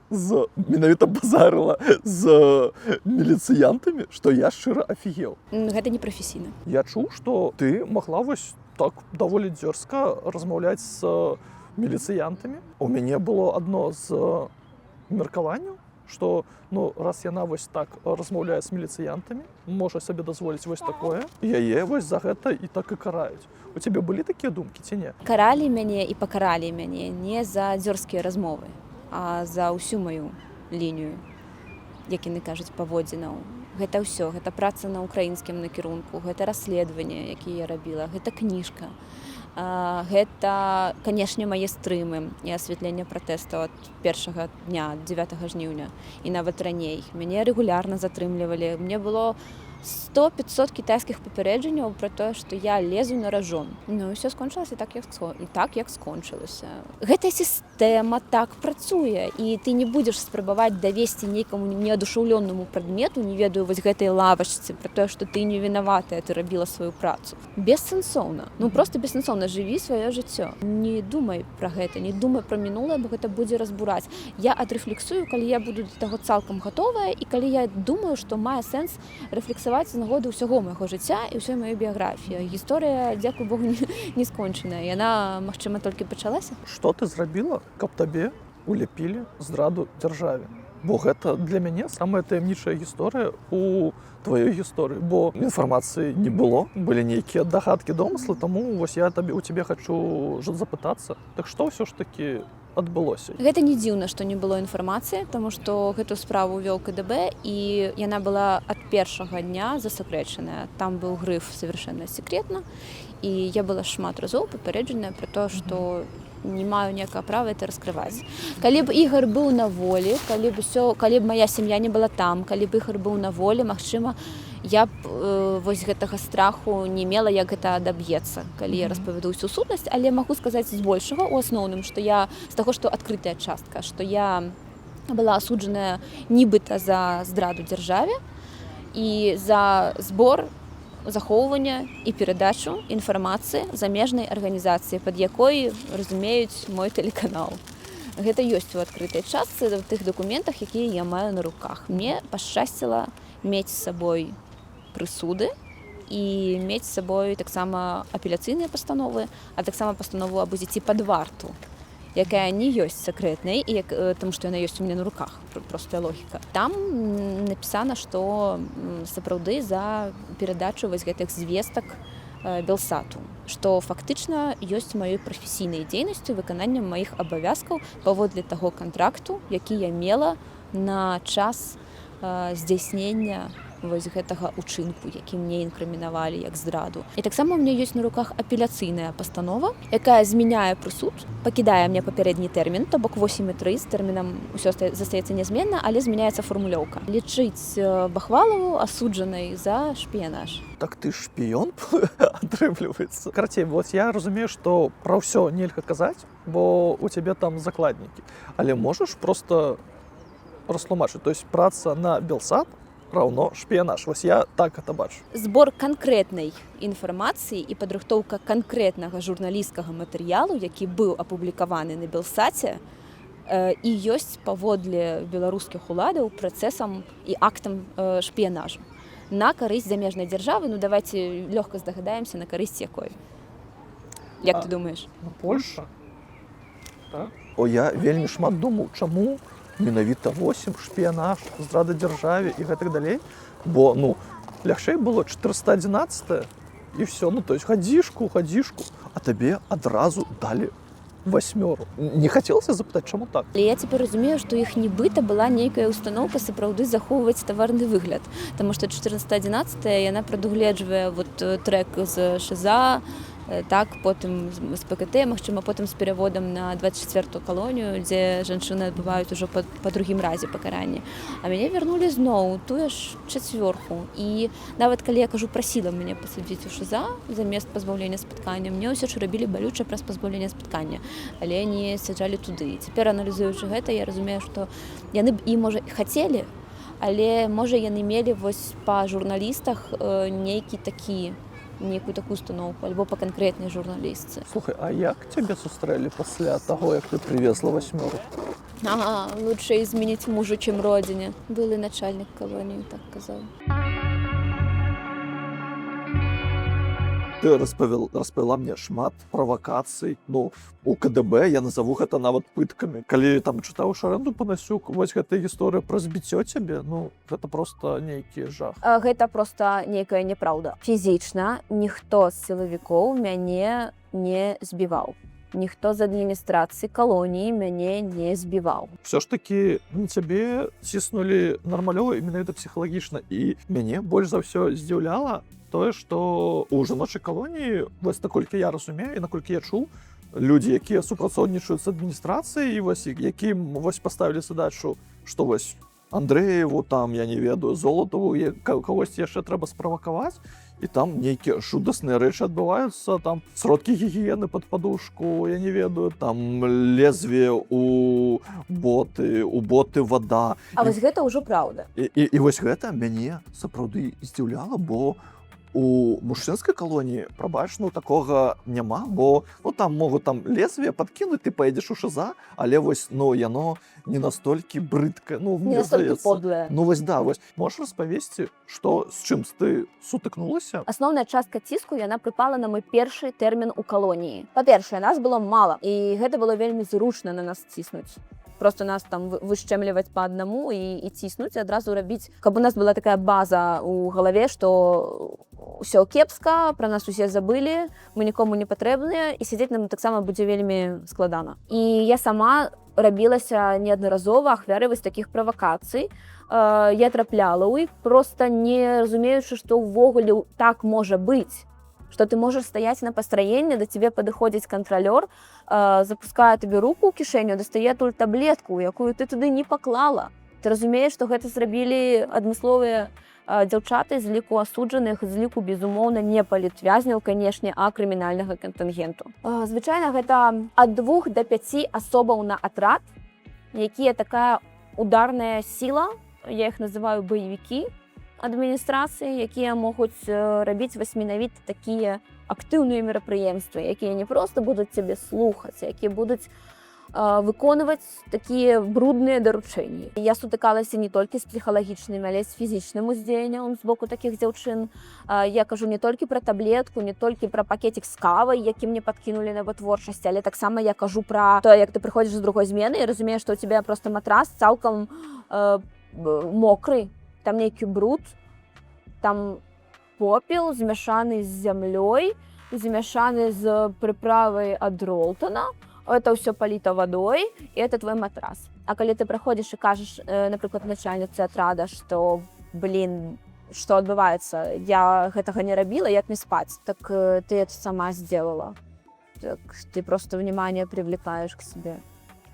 менавіта базарила з міліцыянтамі, што я шчыра афігеў. Гэта не прафесійна. Я чуў, што ты магла вось так даволі дзёрзка размаўляць з міліцыянтамі. У мяне было адно з меркаванняў, што ну, раз яна вось так размаўляе з міліцыянтамі, можа сабе дазволіць вось такое, яе вось за гэта і так і караюць. У цябе былі такія думкі ці не? Каралі мяне і пакаралі мяне не за дзёрзкія размовы, а за ўсю маю лінію, як яны кажуць, паводзінаў. Гэта ўсё, гэта праца на ўкраінскім накірунку, гэта расследаванне, якія я рабіла, гэта кніжка. Гэта, канешне, мае стрымы і асвятленне пратэстаў ад першага дня, 9 жніўня, і нават раней. Мяне рэгулярна затрымлівалі. Мне было 100-500 кітайскіх папярэджанняў пра тое, што я лезу на ражон. Ну, і ўсё скончылася так, як скончылася. Гэтая сістэма так працуе, і ты не будзеш спрабаваць давесці нейкаму неадушаўлённаму прадмету, не ведаю, вось гэтай лавачцы, пра тое, што ты не вінаватая, ты рабіла сваю працу. Бессэнсоўна. Ну, проста бессэнсоўна. Жыві сваё жыццё. Не думай пра гэта, не думай пра мінулае, бо гэта будзе разбураць. Я адрэфлексую, калі я буду да таго цалкам гатовая, і калі я думаю, што мае сэнс рэфлексаваць з нагоды ўсяго майго жыцця і ўсёй маёй біяграфіі. Гісторыя, дзякуй Богу, не скончаная. Яна, магчыма, толькі пачалася. Што ты зрабіла, каб табе уляпілі здраду дзяржаве? Бо гэта для мяне самая таямнічая гісторыя у тваёй гісторыі, бо інфармацыі не было, былі нейкія дагадкі, домыслы, таму вось я у цябе хачу запытацца. Так што ўсё ж такі адбылося? Гэта не дзіўна, што не было інфармацыі, таму што гэту справу вёў КДБ, і яна была ад першага дня засакрэчаная. Там быў грыф «Совершенно секретна», і я была шмат разоў папярэджаная пра тое, што не маю ніякага права это раскрываць. Калі б Ігор быў на волі, калі б мая сям'я не была там, калі б Ігор быў на волі, магчыма, я б вось гэтага страху не мела, як гэта адаб'ецца, калі я распавяду ўсю сутнасць, але магу сказаць збольшага, у асноўным, што я з таго, што адкрытая частка, што я была асуджаная нібыта за здраду дзяржаве і за збор, захоўвання і перадачу інфармацыі замежнай арганізацыі, пад якой разумеюць мой тэлеканал. Гэта ёсць у адкрытай частцы в тых дакументах, якія я маю на руках. Мне пашчасціла мець з сабой прысуды і мець з сабой таксама апеляцыйныя пастановы, а таксама пастанову аб узяцці пад варту, якая не ёсць сакрэтнай, таму што яна ёсць у мяне на руках, простая логіка. Там напісана, што сапраўды за перадачу вось гэтых звестак Белсату, што фактычна ёсць маёй прафесійнай дзейнасцю, выкананнем маіх абавязкаў паводле таго кантракту, які я мела на час здзяйснення вось гэтага учынку, які мне інкрымінавалі як здраду. І таксама ў мяне ёсць на руках апеляцыйная пастанова, якая змяняе прысуд, пакідае мне папярэдні тэрмін, то бок 8,3, з тэрмінам усё застаецца нязменна, але змяняецца фармулёўка. Лічыць Бахвалову асуджанай за шпіянаж. Так ты шпіён атрымліваецца. Карацей, вот я разумею, што пра ўсё нельга казаць, бо у цябе там закладнікі. Але можаш проста растлумачыць, то есть праца на Белсат раўно шпіянаж. Вось я так это бачу. Збор канкрэтнай інфармацыі і падрыхтоўка канкрэтнага журналісцкага матэрыялу, які быў апублікаваны на Белсаце, і ёсць паводле беларускіх уладаў працэсам і актам шпіянажу на карысць замежнай дзяржавы. Ну, давайте лёгка здагадаемся, на карысць якой. Як ты думаеш? Польша? Так. О, я вельмі шмат думаў, чаму менавіта 8, шпіянаж, здрада дзяржаве і гэтак далей. Бо, ну, лягчэй было 411 і ўсё, ну, то есть хадзішку, а табе адразу далі 8. Не хацелася запытаць, чаму так? Але я цяпер разумею, што іх нібыта была нейкая установка сапраўды захоўваць таварны выгляд, таму што 411 яна прадугледжвае вот трек з ШЗА, Так, потым з ПКТ, магчыма, потым з пераводам на 24-ту калонію, дзе жанчыны адбываюць ужо па другім разе пакаранне. А мяне вярнулі зноў тую ж 4-ку. І нават калі я кажу, прасіла мяне пасадзіць у ШЗА замест пазбаўлення спаткання, мне ўсё ж рабілі балюча праз пазбаўлення спаткання, але не саджалі туды. Цяпер, аналізуючы гэта, я разумею, што яны б і, можа, хацелі, але, можа, яны мелі вось па журналістах некую такую установку, альбо па канкрэтнай журналістцы. Слухай, а як цябе сустрэлі пасля таго, як ты привезла 8-ру? Ага, лучше изменить мужу, чем родине. Был и начальник колонии, так казал. Ты распавяла мне шмат правакацый. Ну, у КДБ я назову гэта нават пыткамі. Калі там чытаў Шарэнду Панасюк, вось гэтая гісторыя пра збіццё цябе, ну, гэта проста нейкі жах. Гэта проста нейкая няпраўда. Фізічна ніхто з сілавікоў мяне не збіваў. Ніхто з адміністрацыі калоніі мяне не збіваў. Все ж такі на цябе ціснулі нармалёва і менавіта псіхалагічна. І мяне больш за ўсё здзіўляла тое, што у жаночай калоніі, вось наколькі я разумею і наколькі я чуў, людзі, якія супрацоўнічаюць з адміністрацыяй, вось якім вось паставілі задачу, што вось Андрэеву, там, я не ведаю, Золатову, кагосьці яшчэ трэба справакаваць, і там нейкія жудасныя рэчы адбываюцца, там сродкі гігіены пад падушку, я не ведаю, там лезвие у боты вада. А вось гэта ўжо праўда. І вось гэта мяне сапраўды здзіўляла, бо у мужчынскай калоніі, прабач, ну такога няма, бо ну там могуць там лезвие падкінуць, ты паедзеш у ШЗА, але вось ну яно не настолькі брыдкае, ну не настолькі подлае. Ну вось да, вось можаш распавесці, што з чым ты сутыкнулася? Асноўная частка ціску яна прыпала на мой першы тэрмін у калоніі. Па-першае, нас было мала, і гэта было вельмі зручна на нас ціснуць. Просто нас там вышчэмліваць па аднаму і ціснуць, і адразу рабіць, каб у нас была такая база ў галаве, што ўсё кепска, пра нас усе забылі, мы нікому не патрэбныя, і сядзець нам таксама будзе вельмі складана. І я сама рабілася неаднаразова ахвярай вось такіх правакацый. Я трапляла ў іх, проста не разумеючы, што ўвогуле так можа быць. Что ты можешь стоять на построении, до тебе падыходзіць кантралёр, запускае табе руку ў кішэню, дастае туль таблетку, якую ты туды не паклала. Ты разумееш, што гэта зрабілі адмысловыя дзяўчаты з ліку асуджаных, з ліку, безумоўна, не палітвязняў, канешне, а крымінальнага кантынгенту. Звычайна, гэта ад 2 до 5 асобаў на атрад, якія такая ударная сіла, я іх называю баевікі, адміністрацыі, якія могуць рабіць вось менавіта такія актыўныя мерапрыемствы, якія не проста будуць цябе слухаць, якія будуць выконваць такія брудныя даручэнні. Я сутыкалася не толькі з псіхалагічным, але з фізічным уздзеяннем з боку такіх дзяўчын. Я кажу не толькі пра таблетку, не толькі пра пакетик з кавай, які мне падкінулі на вытворчасці, але таксама я кажу пра тое, як ты прыходзіш з другой змены і разумееш, што ў цябе проста матрас цалкам мокры, там нейкі бруд, там попел змяшаны з зямлёй, змяшаны з прыправай ад Ролтона. Это ўсё паліта вадой, і это твой матрас. А калі ты праходзіш і кажаш, напрыклад, начальніцы атрада, што, што адбываецца, я гэтага не рабіла, як мне спаць, так ты это сама сделала. Так, ты просто внимание привлекаешь к себе.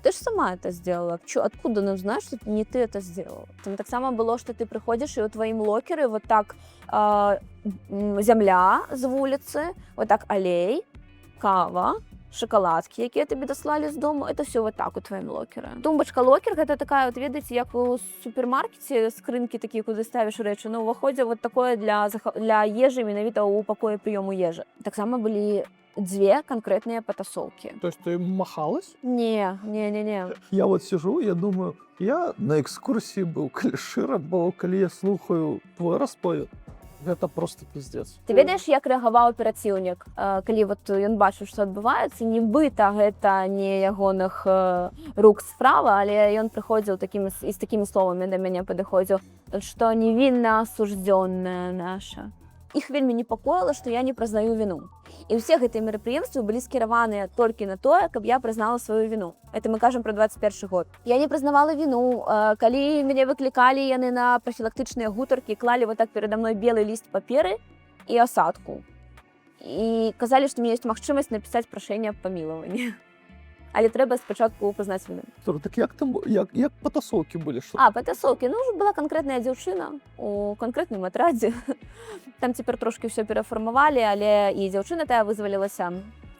Ты ж сама это сделала. Откуда нам знаешь, что не ты это сделала? Там так само было, что ты приходишь, и у твоим локеры вот так земля з вулицы, вот так алей, кава, шоколадки, якія тебе даслали з дому, это все вот так у твоим локеры. Тумбочка локер, гэта такая, вот ведаеце, як у супермаркеце, скрынкі такія, куды ставіш рэчы, но ўваходзе вот такое для ежы, менавіта ў пакоі прыёму ежы. Таксама былі 2 конкретные потасовки. То есть ты махалась? Не. Я вот сижу, я думаю, я на экскурсии был, калі шыра, бо калі я слухаю твой расповед, гэта просто пиздец. Ты ведаеш, як рэагаваў аперацыўнік, калі вот ён бачыў, што адбываецца, нібыта гэта не ягоных рук справа, але ён прыходзіў з такімі словамі да мяне падыходзіў, што невінна асуждённая наша. Іх вельмі непакоіла, што я не прызнаю віну. І ўсе гэтыя мерапрыемствы былі скіраваныя толькі на тое, каб я прызнала сваю віну. Это мы кажам пра 21 год. Я не прызнавала віну. Калі мяне выклікалі яны на прафілактычныя гутаркі, клалі вот так перада мной белы ліст паперы і асадку. і казалі, што у меня ёсць магчымасць напісаць прашэнне аб памілаванні. Але трэба спачатку прызнаць віну. Слухай, так як там, як патасоўкі былі? Што? Патасоўкі. Ну, ўжо была канкрэтная дзяўчына у канкрэтным атрадзе. Там цяпер трошкі ўсё перафармавалі, але і дзяўчына тая вызвалілася.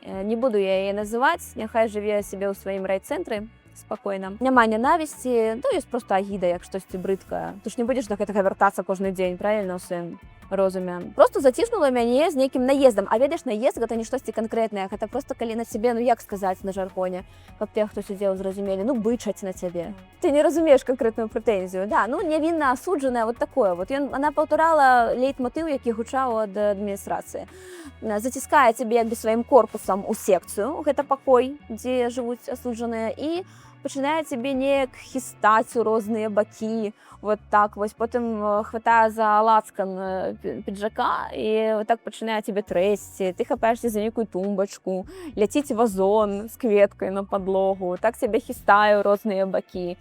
Не буду я яе называць, няхай жыве сябе ў сваім райцэнтры спакойна. Няма нянавісці, то ёсць проста агіда, як штосьці брыдкае. Ты ж не будзеш да гэтага вяртацца кожны дзень, правільна, у сваім розуме. Просто заціснула мяне з нейкім наездам. А ведаеш, наезд гэта не штосьці канкрэтнае, гэта просто калі на цябе, ну як сказаць на жаргоне, каб те, хто сидзеў, зразумелі, ну бычаць на цябе. Ты не разумееш канкрэтную прэтэнзію. Да, ну нявінна асуджаная, вот такое. Вот она паўтарала лейтмотыў, які гучаў ад адміністрацыі. Заціскае цябе як бы сваім корпусам у секцыю, гэта пакой, дзе жывуць асуджаныя, і пачынае цябе неяк хістаць у розныя бакі, вот так вось, потым хватае за лацкан піджака і вот так пачынае цябе трэсці, ты хапаешся за нейкую тумбачку, ляціць вазон з кветкай на падлогу, так цябе хістае ў розныя бакі.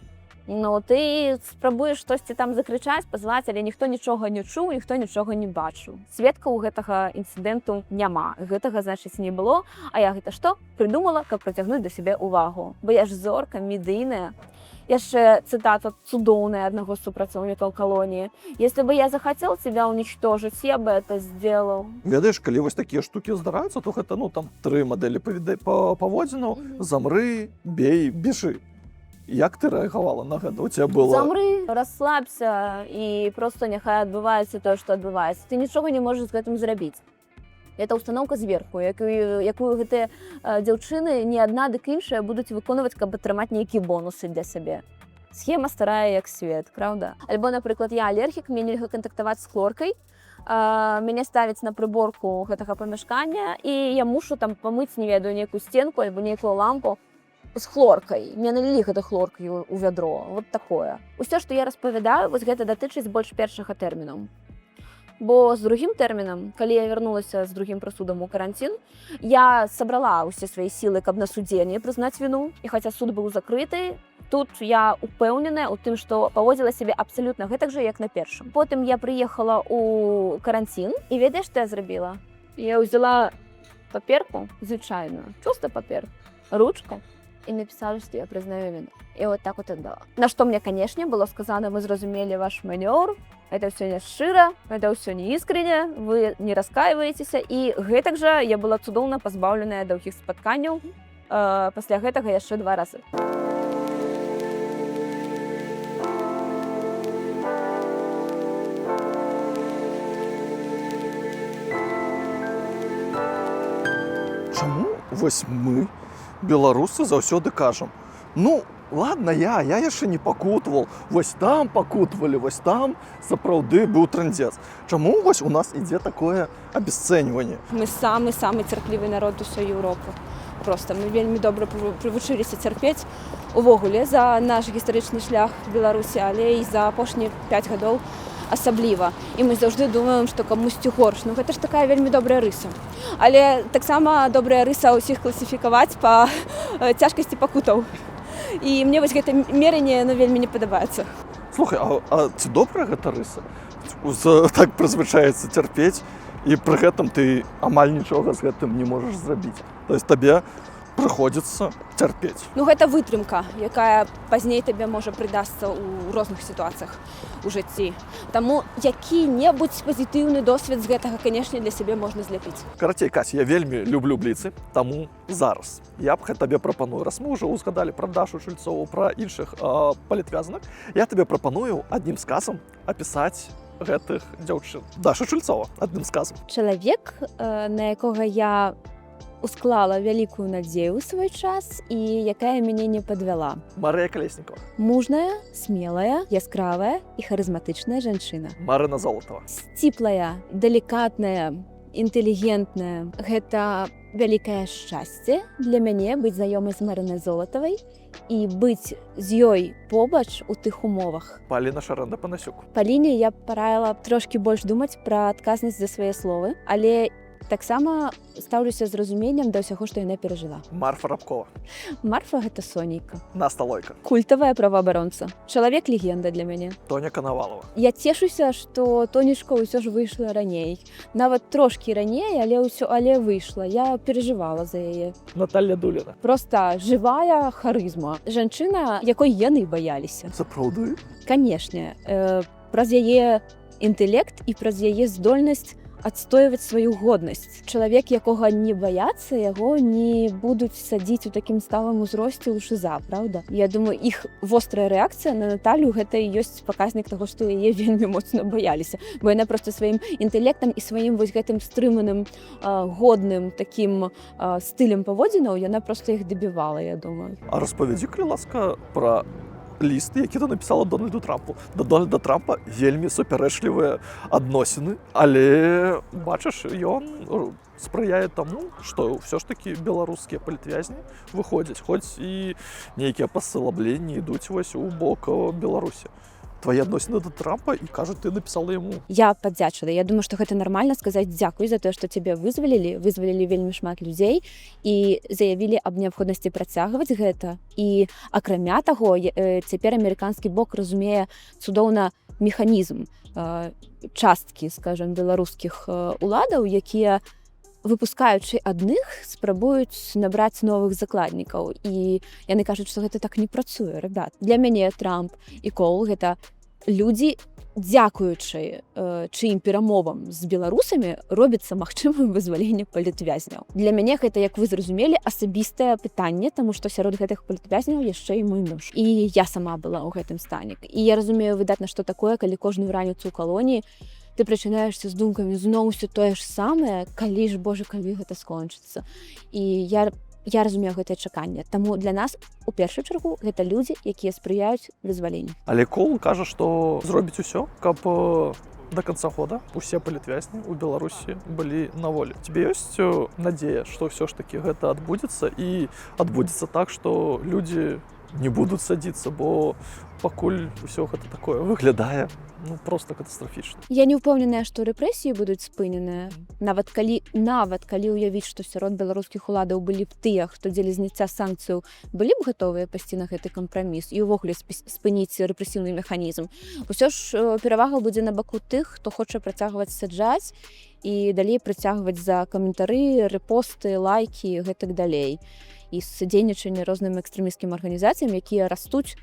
Ну, ты спрабуеш штосьці там закрычаць, пазваць, але ніхто нічога не чуў, ніхто нічога не бачыў. Сведкаў гэтага інцыдэнту няма. Гэтага, значыць, не было. А я гэта што? Прыдумала, каб прыцягнуць да сябе ўвагу. Бо я ж зорка, медыйная. Яшчэ цытата цудоўная аднаго з супрацоўнікаў калоніі. Если бы я захотел тебя уничтожить, я бы это сделал. Ведаеш, калі вось такія штукі здараюцца, то гэта, ну, там, 3 мадэлі паводзінаў: замры, бей, бежы. Як ты рэагавала на гэта? У тебя было... Замры, расслабься, і просто няхай адбываецца тое, што адбываецца. Ты нічога не можаш з гэтым зрабіць. Это установка зверху, якую гэтыя дзяўчыны не адна, дык іншая будуць выконваць, каб атрымаць нейкія бонусы для сябе. Схема старая як свет, правда? Альбо, напрыклад, я алергік, мне нельга кантактаваць з хлоркай, мяне ставяць на прыборку гэтага памяшкання, і я мушу там памыць, не ведаю, нейкую стенку альбо нейкую лампу з хлоркай. Мне налілі гэта хлоркай у вядро. Вот такое. Усё, што я распавядаю, вось гэта датычыць больш першага тэрміну. Бо з другім тэрмінам, калі я вярнулася з другім прысудам у каранцін, я сабрала ўсе свае сілы, каб на судзе не прызнаць віну. І хаця суд быў закрыты, тут я упэўненая ў тым, што паводзіла сябе абсалютна гэтак жа, як на першым. Потым я прыехала ў каранцін, і ведаеш, што я зрабіла? Я ўзяла паперку звычайную, чыста папер, ручку, і написала, што я прызнаю віну. І вот так вот аддала. На што мне, канешне, было сказана: мы зразумелі ваш манёвр, это ўсё не шчыра, это ўсё не іскренне, вы не раскайваецеся. І гэтак жа я была цудоўна пазбаўленая доўгіх спатканняў. Пасля гэтага яшчэ 2 разы. Чаму вось мы, беларусы, заўсёды кажам: ну, ладно, я яшчэ не пакутавал, вось там пакутавалі, вось там сапраўды быў трындзец. Чаму вось у нас ідзе такое абясцэньванне? Мы самы цярплівы народ усёй Еўропы. Просто мы вельмі добра прывучыліся цярпець увогуле за наш гістарычны шлях Беларусі, але і за апошнія 5 гадоў асабліва. І мы заўжды думаем, што камусьці горш. Ну гэта ж такая вельмі добрая рыса. Але таксама добрая рыса ўсіх класіфікаваць па цяжкасці пакутаў. І мне вось гэта меранне, ну, вельмі не падабаецца. Слухай, а ці добрая гэта рыса? Так прызвычаецца цярпець, і пры гэтым ты амаль нічога з гэтым не можаш зрабіць. То есть табе прыходзіцца цярпець. Ну гэта вытрымка, якая пазней табе можа прыдасца ў розных сітуацыях у жыцці. Таму які-небудзь пазітыўны досвед з гэтага, канешне, для сябе можна зляпіць. Карацей, Кась, я вельмі люблю бліцы, таму зараз я б табе прапаную, раз мы ўжо узгадалі пра Дашу Шульцову, пра іншых палітвязаных, я табе прапаную адным сказам апісаць гэтых дзяўчын. Даша Шульцова адным сказам. Чалавек, на якога я усклала вялікую надзею ў свой час і якая мяне не падвяла. Марыя Калеснікова. Мужная, смелая, яскравая і харызматычная жанчына. Марына Золатова. Сціплая, далікатная, інтэлігентная. Гэта вялікае шчасце для мяне быць знаёмай з Марынай Золатавай і быць з ёй побач у тых умовах. Паліна Шаранда-Панасюк. Паліне я параіла трошкі больш думаць пра адказнасць за свае словы, але Таксама стаўлюся з разуменнем да ўсяго, што яна перажыла. Марфа Рабкова. Марфа гэта Сонейка. Наста Лойка. Культавая праваабаронца. Чалавек-легенда для мяне. Тоня Коновалова. Я цешуся, што Тонечка ўсё ж выйшла раней. Нават трошкі раней, але выйшла. Я перажывала за яе. Наталья Дуліна. Проста жывая харызма. Жанчына, якой яны баяліся. Сапраўды? Канешне, праз яе інтэлект і праз яе здольнасць адстойваць сваю годнасць. Чалавек, якога не баяцца, яго не будуць садзіць у такім сталым узросце ў шыза, праўда? Я думаю, іх вострая рэакцыя на Наталю гэта і ёсць паказнік таго, што яе вельмі моцна баяліся. Бо яна проста сваім інтэлектам і сваім вось гэтым стрыманым, годным такім стылем паводзінаў, яна проста іх дабівала, я думаю. А распавядзі, калі ласка, пра ліст, які ты напісала Дональду Трампу. Да Дональда Трампа вельмі супярэчлівыя адносіны, але, бачыш, ён спрыяе таму, што ўсё ж такі беларускія палітвязні выходзяць, хоць і нейкія пасылабленні ідуць вось у бок Беларусі. Твои адносіны да Трампа, і кажуць, ты напісала яму. Я падзячыла. Я думаю, што гэта нармальна сказаць дзякуй за тое, што цябе вызвалілі вельмі шмат людзей і заявілі аб неабходнасці працягваць гэта. І акрамя таго, цяпер амерыканскі бок разумее цудоўна механізм часткі, скажам, беларускіх уладаў, якія выпускаючы адных, спрабуюць набраць новых закладнікаў. І яны кажуць, што гэта так не працуе, ребят. Для мяне Трамп і Коул гэта людзі, дзякуючы чыім перамовам з беларусамі, робіцца магчымым вызваленне палітвязняў. Для мяне гэта, як вы зразумелі, асабістае пытанне, таму што сярод гэтых палітвязняў яшчэ і мой муж. І я сама была ў гэтым стане. І я разумею выдатна, што такое, калі кожную раніцу ў калоніі ты прачынаешся з думкамі зноў усё тое ж самае, калі ж, Божа, калі гэта скончыцца. І я разумею гэтае чаканне. Таму для нас у першую чаргу гэта людзі, якія спрыяюць вызваленню. Але Коул кажа, што зробіць усё, каб до конца года усе палітвязні ў Беларусі былі на волі. Тебе ёсць надзея, што ўсё ж такі гэта адбудзецца і адбудзецца так, што людзі не будуць садзіцца, бо пакуль усё гэта такое выглядае просто катастрафічна. Я не ўпэўненая, што рэпрэсіі будуць спыненыя. Нават калі ўявіць, што сярод беларускіх уладаў былі б тыя, хто дзеля зняцця санкцыяў былі б гатовыя пайсці на гэты кампраміс і ўвогуле спыніць рэпрэсіўны механізм. Усё ж перавага будзе на баку тых, хто хоча працягваць саджаць і далей працягваць за каментары, рэпосты, лайкі, гэтак далей. І садзейнічанне розным экстрэмісцкім арганізацыям, якія растуць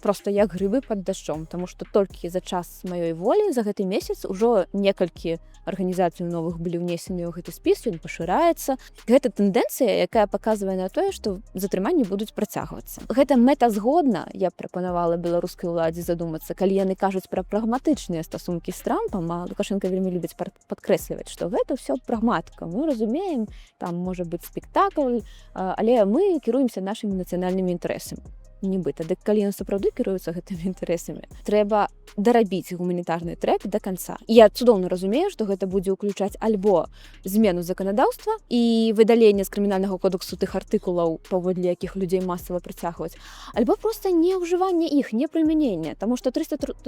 проста як грыбы пад дажджом, таму што толькі за час маёй волі за гэты месяц ужо некалькі арганізацый новых былі ўнесены ў гэты спіс, ён пашыраецца. Гэта тэндэнцыя, якая паказвае на тое, што затрыманні будуць працягвацца. Гэта мэтазгодна, я прапанавала беларускай уладзе задумацца, калі яны кажуць пра прагматычныя стасункі з Трампам, а Лукашенко вельмі любіць падкрэсліваць, што гэта ўсё прагматыка. Мы разумеем, там можа быць спектакль, але мы кіруемся нашымі нацыянальнымі інтарэсамі. Нібыта. Дык калі ён сапраўды кіруецца гэтымі інтарэсамі, трэба дарабіць гуманітарны трэк да канца. І я цудоўна разумею, што гэта будзе ўключаць альбо змену заканадаўства і выдаленне з крымінальнага кодексу тых артыкулаў, паводле якіх людзей масава прыцягваць, альбо проста не ўжыванне іх, не прымянення, таму што 342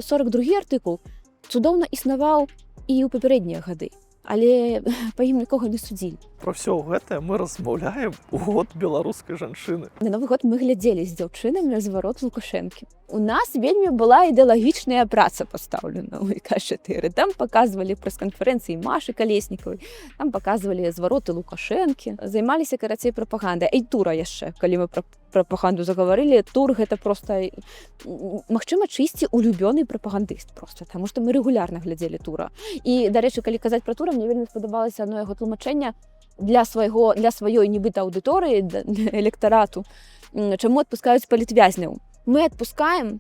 артыкул цудоўна існаваў і ў папярэднія гады. Але па ім нікога не судзілі. Пра ўсё гэтае мы размаўляем у год беларускай жанчыны. На Новы год мы глядзелі з дзяўчынамі зварот Лукашэнкі. У нас вельмі была ідэалагічная праца пастаўлена ў ВК4. Там паказвалі прэс-канферэнцыі Машы Калеснікавай, там паказвалі звароты Лукашэнкі, займаліся, карацей, прапагандай. І тура яшчэ, калі мы пра прапаганду загаварылі, тур гэта проста, магчыма, чысці улюбёны прапагандыст проста, таму што мы рэгулярна глядзелі тура. І, дарэчы, калі казаць пра тура, мне вельмі спадабалася одно яго тлумачэнне для сваёй нібыта аўдыторыі, электарату, чаму адпускаюць палітвязняў. Мы адпускаем,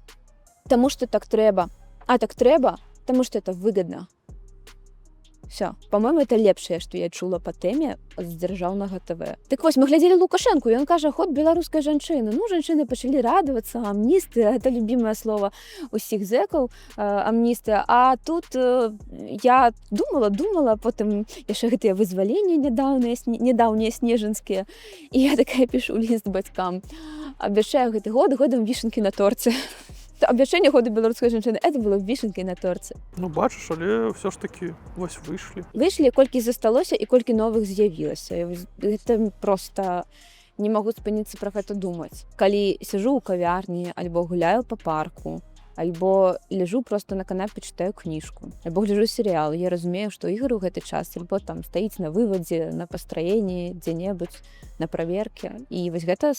таму што так трэба, а так трэба, таму што это выгадна. Все, по-моему, это лепшае, што я чула па тэме з дзяржаўнага ТВ. Так вось, мы глядзелі Лукашэнку, і ён кажа, ход беларускай жанчыны. Ну, жанчыны пачалі радавацца, амністыя, гэта любімае слово усіх зэкаў, амністыя. А тут я думала, потым яшчэ гэтыя вызваленні нядаўнія снежанскія. І я такая пішу ліст бацькам. Абяшчаю гэты год годам вішенкі на торце. что абвяшчэнне году беларускай жанчыны это было вішенкай на торце. Ну бачыш, але ўсё ж такі вось выйшлі. Выйшлі, колькі засталося і колькі новых з'явілася. І вось гэта проста не магу спыніцца пра гэта думаць. Калі сижу ў кавярні, альбо гуляю па парку, альбо ляжу просто на канапе, читаю кніжку, альбо гляджу серыял, я разумею, што Ігор у гэты час альбо там стаіць на вывадзе, на пастраенні, дзе-небудзь, на праверке. І вось гэта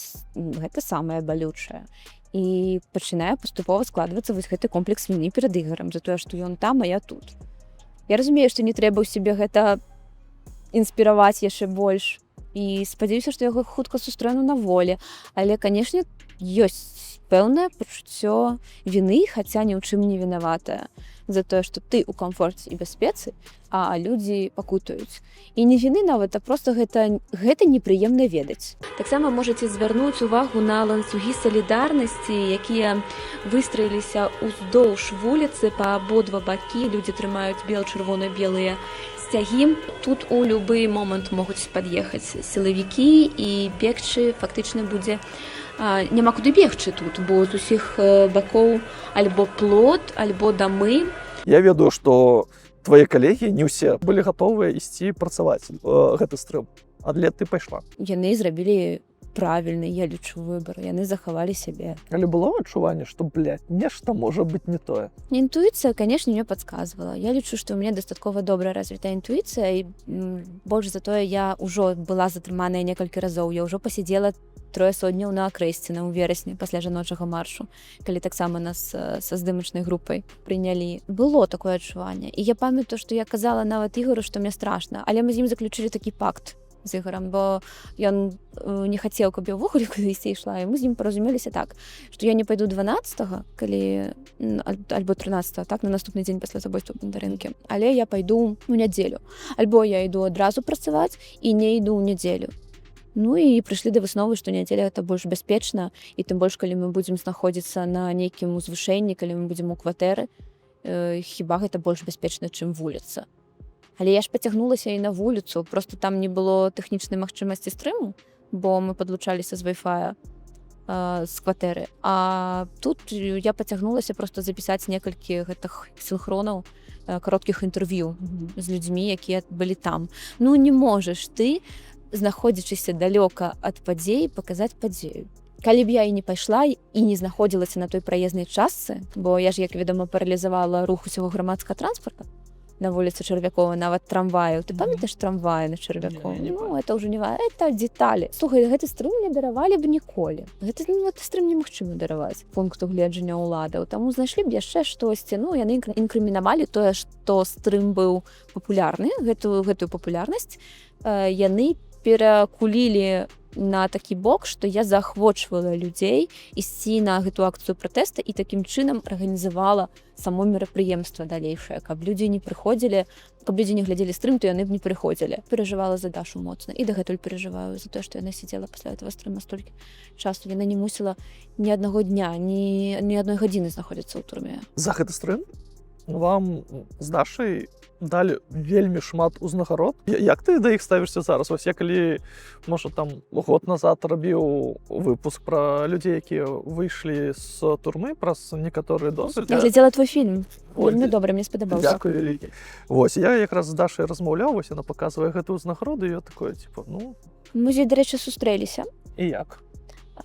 самае балючае. І пачынае паступова складвацца вось гэты комплекс віны перад Ігорам за тое, што ён там, а я тут. Я разумею, што не трэба ў сябе гэта інспіраваць яшчэ больш. І спадзяюся, што яго хутка сустрэну на волі. Але, канешне, ёсць пэўнае пачуццё віны, хаця ні ў чым не вінаватая за тое, што ты ў камфорце і бяспецы, а людзі пакутаюць. І не віны нават, а проста гэта непрыемна ведаць. Таксама можаце звярнуць увагу на ланцугі салідарнасці, якія выстраіліся ўздоўж вуліцы па абодва бакі. Людзі трымаюць бел-чырвона-белыя сцягі. Тут у любы момант могуць пад'ехаць сілавікі і бегчы фактычна будзе няма куды бегчы тут, бо з усіх бакоў альбо плот, альбо дамы. Я ведаю, што твае калегі не ўсе былі гатовыя ісці працаваць гэты стрым. Але ты пайшла. Яны зрабілі правільны, я лічу, выбар. Яны захавалі сябе. Але было адчуванне, што, нешта можа быць не тое. Інтуіцыя, канешне, мне падказвала. Я лічу, што ў мяне дастаткова добра развітая інтуіцыя, і больш за тое я ўжо была затрыманая некалькі разоў. Я ўжо пасядзела 3 сотняў на Акрэсціна ў верасні пасля жаночага маршу, калі таксама нас са здымачнай групай прынялі. Было такое адчуванне. І я памятаю, што я казала нават Ігору, што мне страшна, але мы з ім заключылі такі пакт з Ігорам, бо ён не хацеў, каб я ўвогуле кудысьці ішла, і мы з ім паразумеліся так, што я не пайду 12-го, калі альбо 13-го, так, на наступны дзень пасля забойства Бандарэнкі, але я пайду ў нядзелю. Альбо я іду адразу працаваць і не іду ў нядзелю. Ну і прыйшлі да высновы, што нядзеля гэта больш бяспечна, і тым больш, калі мы будзем знаходзіцца на нейкім узвышэнні, калі мы будзем у кватэры, хіба гэта больш бяспечна, чым вуліца. Але я ж пацягнулася і на вуліцу, просто там не было тэхнічнай магчымасці стрыму, бо мы падлучаліся з Wi-Fi з кватэры. А тут я пацягнулася просто запісаць некалькі гэтых синхронаў, кароткіх інтэрв'ю з людзьмі, якія былі там. Ну не можаш ты, знаходзячыся далёка ад падзеі, паказаць падзею. Калі б я і не пайшла і не знаходзілася на той праезнай частцы, бо я ж, як вядома, паралізавала рух усяго грамадскага транспарта на вуліцы Чарвякова, нават трамваю. Ты памятаеш трамваі на Чарвякова? Ну, это ўжо не важна, это деталі. Слухай, гэты стрым не даравалі б ніколі. Гэты стрым немагчыма дараваць пункту гледжання ўладаў. Таму знайшлі б яшчэ штосьці. Ну, яны інкрымінавалі тое, што стрым быў папулярны, гэтую папулярнасць яны перакулілі на такі бок, што я заахвочвала людзей ісці на гэту акцыю пратэста і такім чынам арганізавала само мерапрыемства далейшае, каб людзі не прыходзілі, каб людзі не глядзелі стрым, то яны б не прыходзілі. Перажывала за Дашу моцна і дагэтуль перажываю за тое, што яна сидзела пасля этого стрыма столькі часу. Яна не мусіла ні аднаго дня, ні адной гадзіны знаходзіцца ў турме. За гэты стрым вам з Дашай далі вельмі шмат узнагарод. Як ты да іх ставішся зараз? Вось я калі, можа, там год назад рабіў выпуск пра людзей, якія выйшлі з турмы праз некаторыя досвед. Я глядзела твой фільм. Вельмі добра, мне спадабаўся. Дзякуй вялікі. Вось, я якраз з Дашай размаўляў, вось яна паказвае гэтую узнагароду, і я такое, Мы, дарэчы, сустрэліся. І як?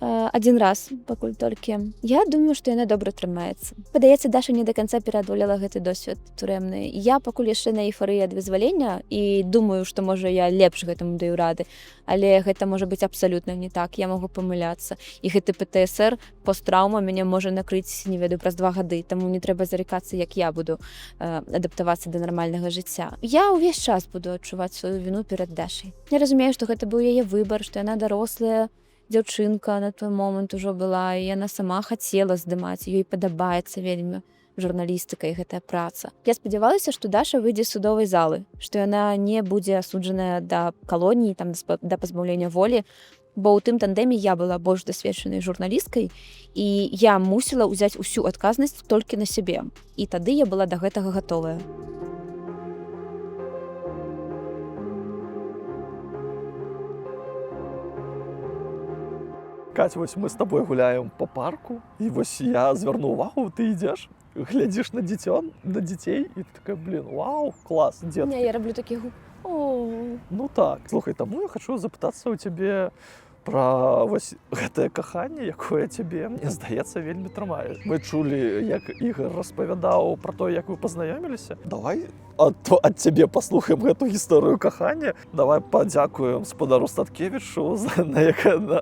Один раз, пакуль толькі. Я думаю, што яна добра трымаецца. Падаецца, Даша не да канца пераадолела гэты досвед турэмны. Я пакуль яшчэ на эйфарыі ад вызвалення і думаю, што, можа, я лепш гэтаму даю рады. Але гэта можа быць абсалютна не так. Я магу памыляцца. І гэты ПТСР, посттраўма мяне можа накрыць, не ведаю, праз 2 гады. Таму не трэба зарекацца, як я буду адаптавацца да нармальнага жыцця. Я ўвесь час буду адчуваць сваю віну перад Дашай. Я разумею, што гэта быў яе выбар, што яна дарослая дзяўчынка на той момант ужо была, і яна сама хацела здымаць, ёй падабаецца вельмі журналістыка і гэтая праца. Я спадзявалася, што Даша выйдзе з судовай залы, што яна не будзе асуджаная да калоніі, там, да пазбаўлення волі, бо ў тым тандеме я была больш дасведчанай журналісткай, і я мусіла ўзяць усю адказнасць толькі на сябе. І тады я была да гэтага гатовая. Кать, вось мы з табой гуляем по парку, і вось я звярну увагу, ты ідзеш, глядзіш на дзіцён, на дзяцей, і ты такая, блин, вау, клас, дзед. Не, я роблю такі о. Ну так, слухай, таму я хачу запытацца ў цябе пра вось гэтае каханне, якое цябе, мне здаецца, вельмі трымае. Мы чулі, як Ігор распавядаў пра то, як вы пазнаёміліся. Давай ад цябе паслухаем гэту гісторыю кахання. Давай падзякуем спадару Статкевічу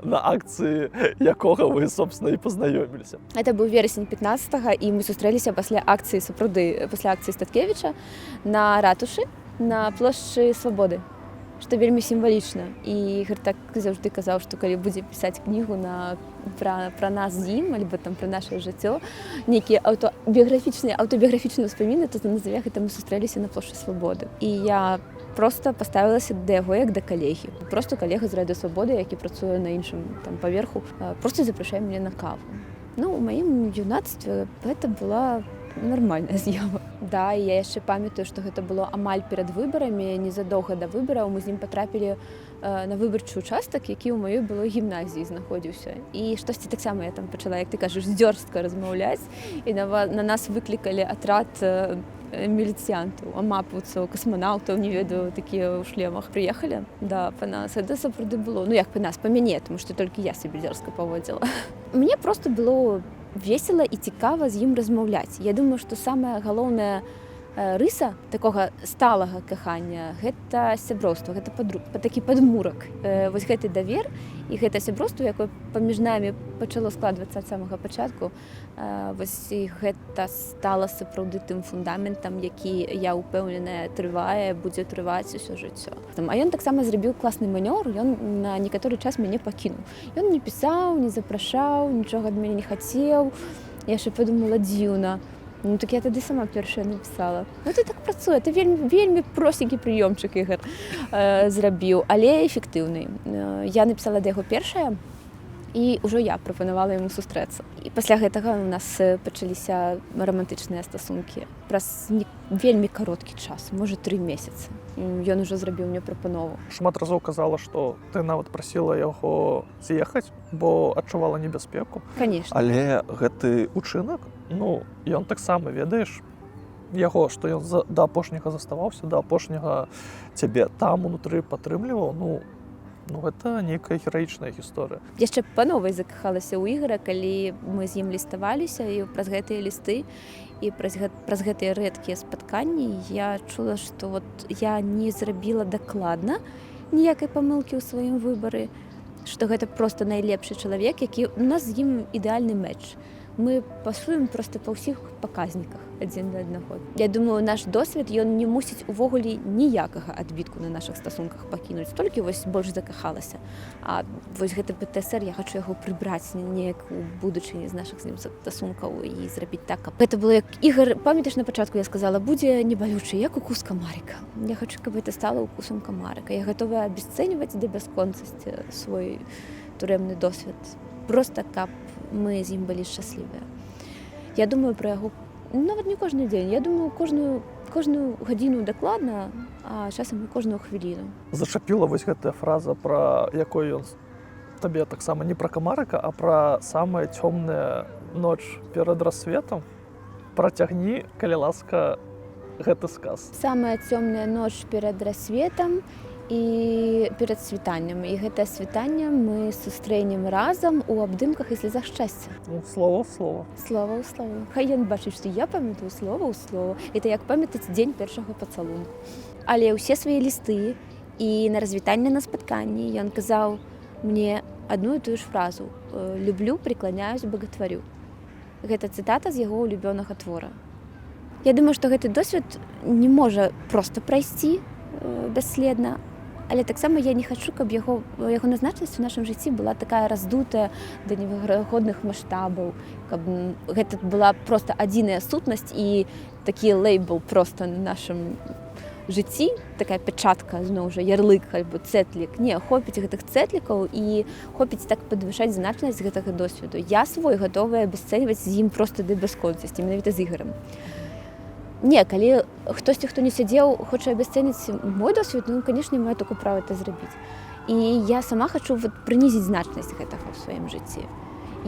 на акцыі якога вы, собственно, і пазнаёміліся. Это быў верасень 15-го, і мы сустрэліся пасля акцыі Статкевіча на ратушы на плошчы Свабоды, што вельмі сімвалічна. І Ігор так заўжды казаў, што калі будзе пісаць кнігу пра нас з ім, альбо там пра нашае жыццё, нейкія аўтабіяграфічныя ўспаміны, то назаве гэта мы сустрэліся на плошчы Свабоды. І я проста паставілася да яго як да калегі. Проста калега з Радыё Свабоды, які працуе на іншым там паверху, проста запрашае мяне на каву. Ну, у маім юнацтве гэта была нармальная з'ява. Да, і я яшчэ памятаю, што гэта было амаль перад выбарамі, незадоўга да выбараў. Мы з ім патрапілі на выбарчы ўчастак, які ў маёй былой гімназіі знаходзіўся. І штосьці таксама я там пачала, як ты кажаш, дзёрстка размаўляць. І на нас выклікалі атрад міліцыянтаў, амапаўцаў, касманаўтаў, не ведаю, такія ў шлемах. Прыехалі, да, па нас. Гэта сапраўды было. Ну, як па нас, па мяне, тому што толькі я сябе дзёрстка паводзіла. Мне проста было весела і цікава з ім размаўляць. Я думаю, што самая галоўная рыса такога сталага кахання — гэта сяброўства, гэта такі падмурак. Вось гэты давер і гэта сяброўства, якое паміж намі пачало складвацца ад самага пачатку, вось гэта стала сапраўды тым фундаментам, які, я ўпэўненая, будзе трываць усё жыццё. А ён таксама зрабіў класны манёвр, ён на некаторы час мяне пакінуў. Ён не пісаў, не запрашаў, нічога ад мяне не хацеў. Я яшчэ падумала, дзіўна. Ну, так я тады сама першая напісала. Ну, ты так працуе, ты вельмі простенькі прыёмчык, Ігор, зрабіў, але эфектыўны. Я напісала да яго першая, і ўжо я прапанавала яму сустрэцца. І пасля гэтага у нас пачаліся рамантычныя стасункі. Праз вельмі кароткі час, можа 3 месяцы. Ён ужо зрабіў мне прапанову. Шмат разоў казала, што ты нават прасіла яго з'ехаць, бо адчувала небяспеку. Канешне. Але гэты учынак, ну, ён таксама, ведаеш, яго, што ён да апошняга заставаўся, да апошняга цябе там унутры падтрымліваў, ну, гэта нейкая гераічная гісторыя. Яшчэ па новай закахалася ў Ігора, калі мы з ім ліставаліся, і праз гэтыя лісты і праз гэтыя рэдкія спатканні я чула, што вот я не зрабіла дакладна ніякай памылкі ў сваім выбары, што гэта проста найлепшы чалавек, які у нас з ім ідэальны мэч. Мы пасуем проста па ўсіх паказніках адзін да аднаго. Я думаю, наш досвед, ён не мусіць увогуле ніякага адбітку на нашых стасунках пакінуць, толькі вось больш закахалася. А вось гэты ПТСР, я хачу яго прыбраць неяк у будучыні з нашых з ім стасункаў і зрабіць так, каб гэта было як Ігор, памятаеш, на пачатку я сказала, будзе небалючы, як укус камарыка. Я хачу, каб гэта стала укусам камарыка. Я гатовая абясцэньваць да бясконцасці свой турэмны досвед. Проста каб мы з ім былі шчаслівыя. Я думаю пра яго нават не кожны дзень. Я думаю кожную гадзіну дакладна, а часам і кожную хвіліну. Зачапіла вось гэтая фраза, пра якой ён табе таксама не пра камарыка, а пра самая цёмная ноч перад рассветам. Працягні, калі ласка, гэты сказ. Самая цёмная ноч перад рассветам і перад світаннем. І гэтае світанне мы сустрэнем разам у абдымках і слязах шчасця. Ну, слова ў слова. Слова ў слова. Хай ён бачыць, што я памятаю слова ў слова. Это як памятаць дзень першага пацалунку. Але ўсе свае лісты і на развітанне на спатканні ён казаў мне адну і тую ж фразу: «Люблю, преклоняюсь, боготворю». Гэта цытата з яго улюбёнага твора. Я думаю, што гэты досвед не можа проста прайсці бясследна, але таксама я не хачу, каб яго назначнасць у нашым жыцці была такая раздутая да неверагодных маштабаў, каб гэта была проста адзіная сутнасць і такі лейбл проста на нашым жыцці, такая пячатка, зноў жа, ярлык альбо цэтлік. Не, хопіць гэтых цэтлікаў і хопіць так падвышаць значнасць гэтага досведу. Я свой гатовая абясцэньваць з ім проста да бясконцасці, менавіта з Ігорам. Не, калі хтосьці, хто не сядзеў, хоча абясцэніць мой досвед, ну, канешне, маю такое права это зрабіць. І я сама хочу вот прынізіць значнасць гэтага ў сваім жыцці.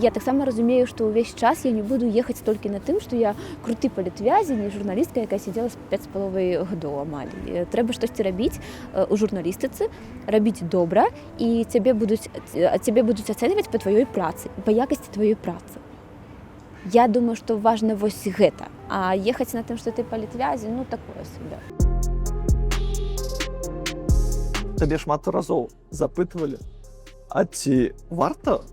Я таксама разумею, што ўвесь час я не буду ехаць толькі на тым, што я круты палітвязень і журналістка, якая сидзела 5,5 гадоў амаль. Трэба штосьці рабіць у журналістыцы, рабіць добра, і цябе будуць ацэньваць па тваёй працы, па якасці тваёй працы. Я думаю, што важна вось гэта. А ехаць на тым, што ты палітвязень, ну такое сабе. Табе шмат разоў запытвалі, а ці варта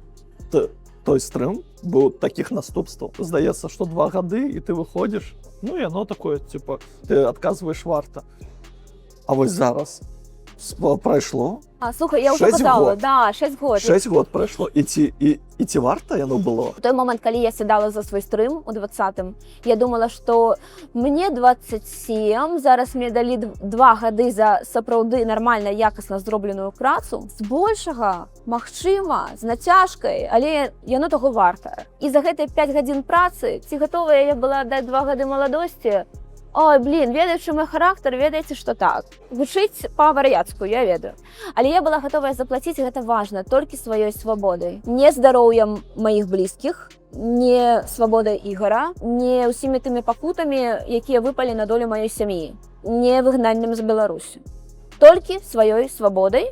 той стрым быў такіх наступстваў? Здаецца, што 2 гады і ты выходзіш, ну і яно такое, типа, ты адказваеш варта. А вось зараз прайшло Слухай, я 6 ўжо казала, год. да, 6 год. 6 год прайшло, і ці варта яно было? У той момент, калі я сядала за свой стрым у 20-м, я думала, што мне 27, зараз мне далі 2 гады за сапраўды нармальна, якасна зробленую працу. Збольшага, магчыма, з нацяжкай, але яно таго варта. І за гэтыя 5 гадзін працы, ці гатовая я была даць 2 гады маладосці? Ой, блин, ведаючы мой характар, ведаеце, што так. Гучыць па-вар'яцку, я ведаю. Але я была гатовая заплаціць, гэта важна, толькі сваёй свабодай. Не здароўем маіх блізкіх, не свабодай Ігора, не ўсімі тымі пакутамі, якія выпалі на долю маёй сям'і, не выгнаннем з Беларусі. Толькі сваёй свабодай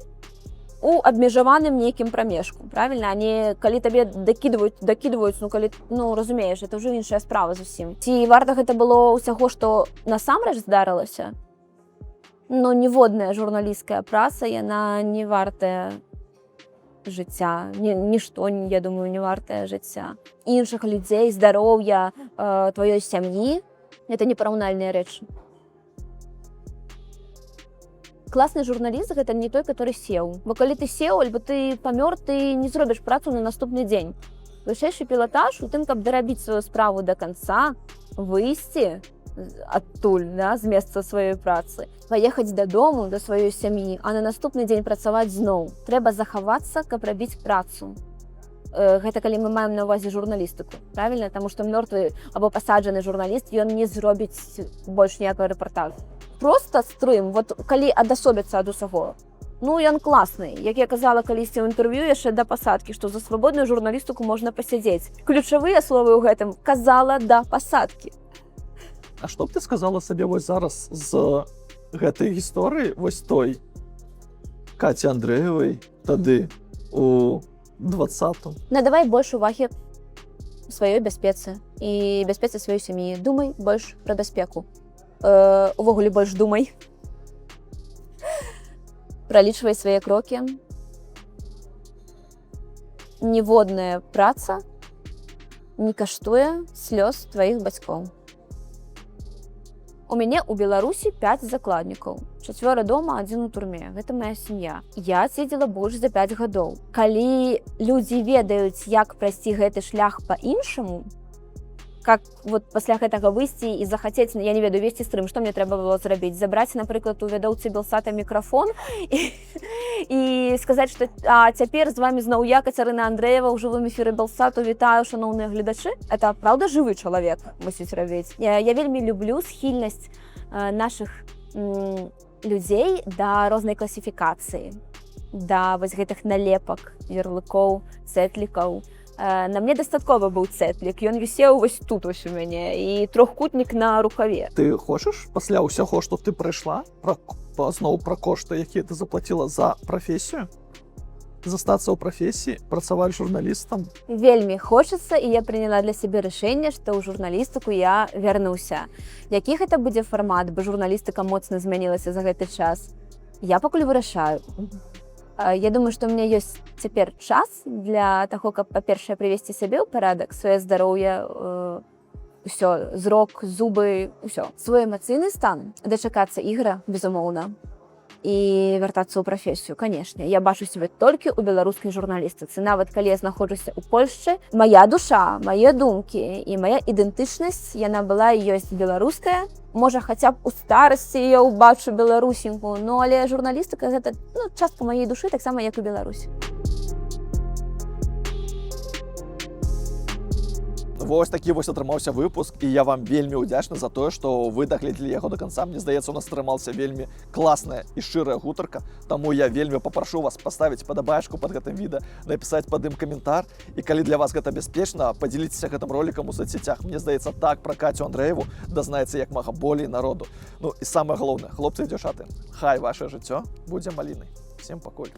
у абмежаваным нейкім прамежку, правильно? А не калі табе дакідваюць, разумееш, это ўжо іншая справа зусім. Ці варта гэта было ўсяго, што насамрэч здарылася? Ніводная журналісцкая праца, яна не вартая жыцця. Нішто, я думаю, не вартае жыцця. Іншых людзей, здароўя, тваёй сям'і – это непараўнальныя рэчы. Класны журналіст – гэта не той, который сеў. Бо калі ты сеў, альбо ты памёр, ты не зробіш працу на наступны дзень. Вышэйшы пілатаж у тым, каб дарабіць сваю справу да канца, выйсці адтуль, да, з месца сваёй працы, паехаць дадому, да сваёй сям'і, а на наступны дзень працаваць зноў. Трэба захавацца, каб рабіць працу. Гэта калі мы маем на ўвазе журналістыку, правильно? Таму што мёртвы або пасаджаны журналіст, ён не зробіць больш ніякага рэпартажу. Просто стрым, вот калі адасобіцца ад усяго, ён класны. Як я казала калісьці ў інтэрв'ю яшчэ да пасадкі, што за свабодную журналістыку можна пасядзець. Ключавыя словы ў гэтым казала да пасадкі. А што б ты сказала сабе вось зараз з гэтай гісторыі, вось той Каці Андрэевай тады у 20-м? Надавай больш увагі сваёй бяспецы і бяспецы сваёй сям'і. Думай больш пра бяспеку. Увогуле больш думай. Пралічвай свае крокі. Ніводная праца не каштуе слёз тваіх бацькоў. У мяне ў Беларусі 5 закладнікаў. 4 дома, 1 у турме. Гэта моя сям'я. Я сидзела больш за 5 гадоў. Калі людзі ведаюць, як прайсці гэты шлях па-іншаму, как вот пасля гэтага выйсці і захацець, я не ведаю, весці стрым, што мне трэба было зрабіць? Забраць, напрыклад, у вядоўцы Белсата мікрафон і сказаць, што цяпер з вами зноў я, Кацярына Андрэева, у жывым эфіры Белсату. Вітаю, шаноўныя гледачы. Это, правда, жывы чалавек мусіць рабіць. Я вельмі люблю схільнасць нашых людзей да рознай класіфікацыі, да вось гэтых налепак, ярлыкоў, цэтлікаў. На мне дастаткова быў цэтлік, ён вісеў вось тут вось у мяне і трохкутнік на рукаве. Ты хочаш пасля ўсяго, што ты прайшла, зноў пра кошты, якія ты заплаціла за прафесію, застацца ў прафесіі, працаваць журналістам? Вельмі хочацца, і я прыняла для сябе рашэнне, што ў журналістыку я вярнуся. Які гэта будзе фармат, бо журналістыка моцна змянілася за гэты час? Я пакуль вырашаю. Я думаю, што ў мяне ёсць цяпер час для таго, каб, па-першае, прывесці сябе ў парадак, сваё здароўе, ўсё, зрок, зубы, ўсё. Свой эмацыйны стан, дачакацца Ігора, безумоўна, і вяртацца ў прафесію, канешне. Я бачу сябе толькі ў беларускай журналістыцы. Нават калі я знаходжуся ў Польшчы, мая душа, мае думкі і мая ідэнтычнасць, яна была і ёсць беларуская. Можа, хаця б у старасці я ўбачу беларусеньку, але журналістыка – гэта частка маёй душы, таксама, як і Беларусь. Вось такі вось атрымаўся выпуск, і я вам вельмі ўдзячны за тое, што вы дагледзелі яго до канца. Мне здаецца, у нас атрымалася вельмі класная і шчырая гутарка, таму я вельмі папрашу вас паставіць падабаечку пад гэтым відэа, напісаць пад ім каментар, і калі для вас гэта бяспечна, падзяліцеся гэтым ролікам у соцсетях. Мне здаецца, так пра Кацю Андрэеву дазнаецца як мага болей народу. Ну і самае галоўнае, хлопцы і дзяўчаты, хай ваше жыццё будзе малінай. Всем пакуль.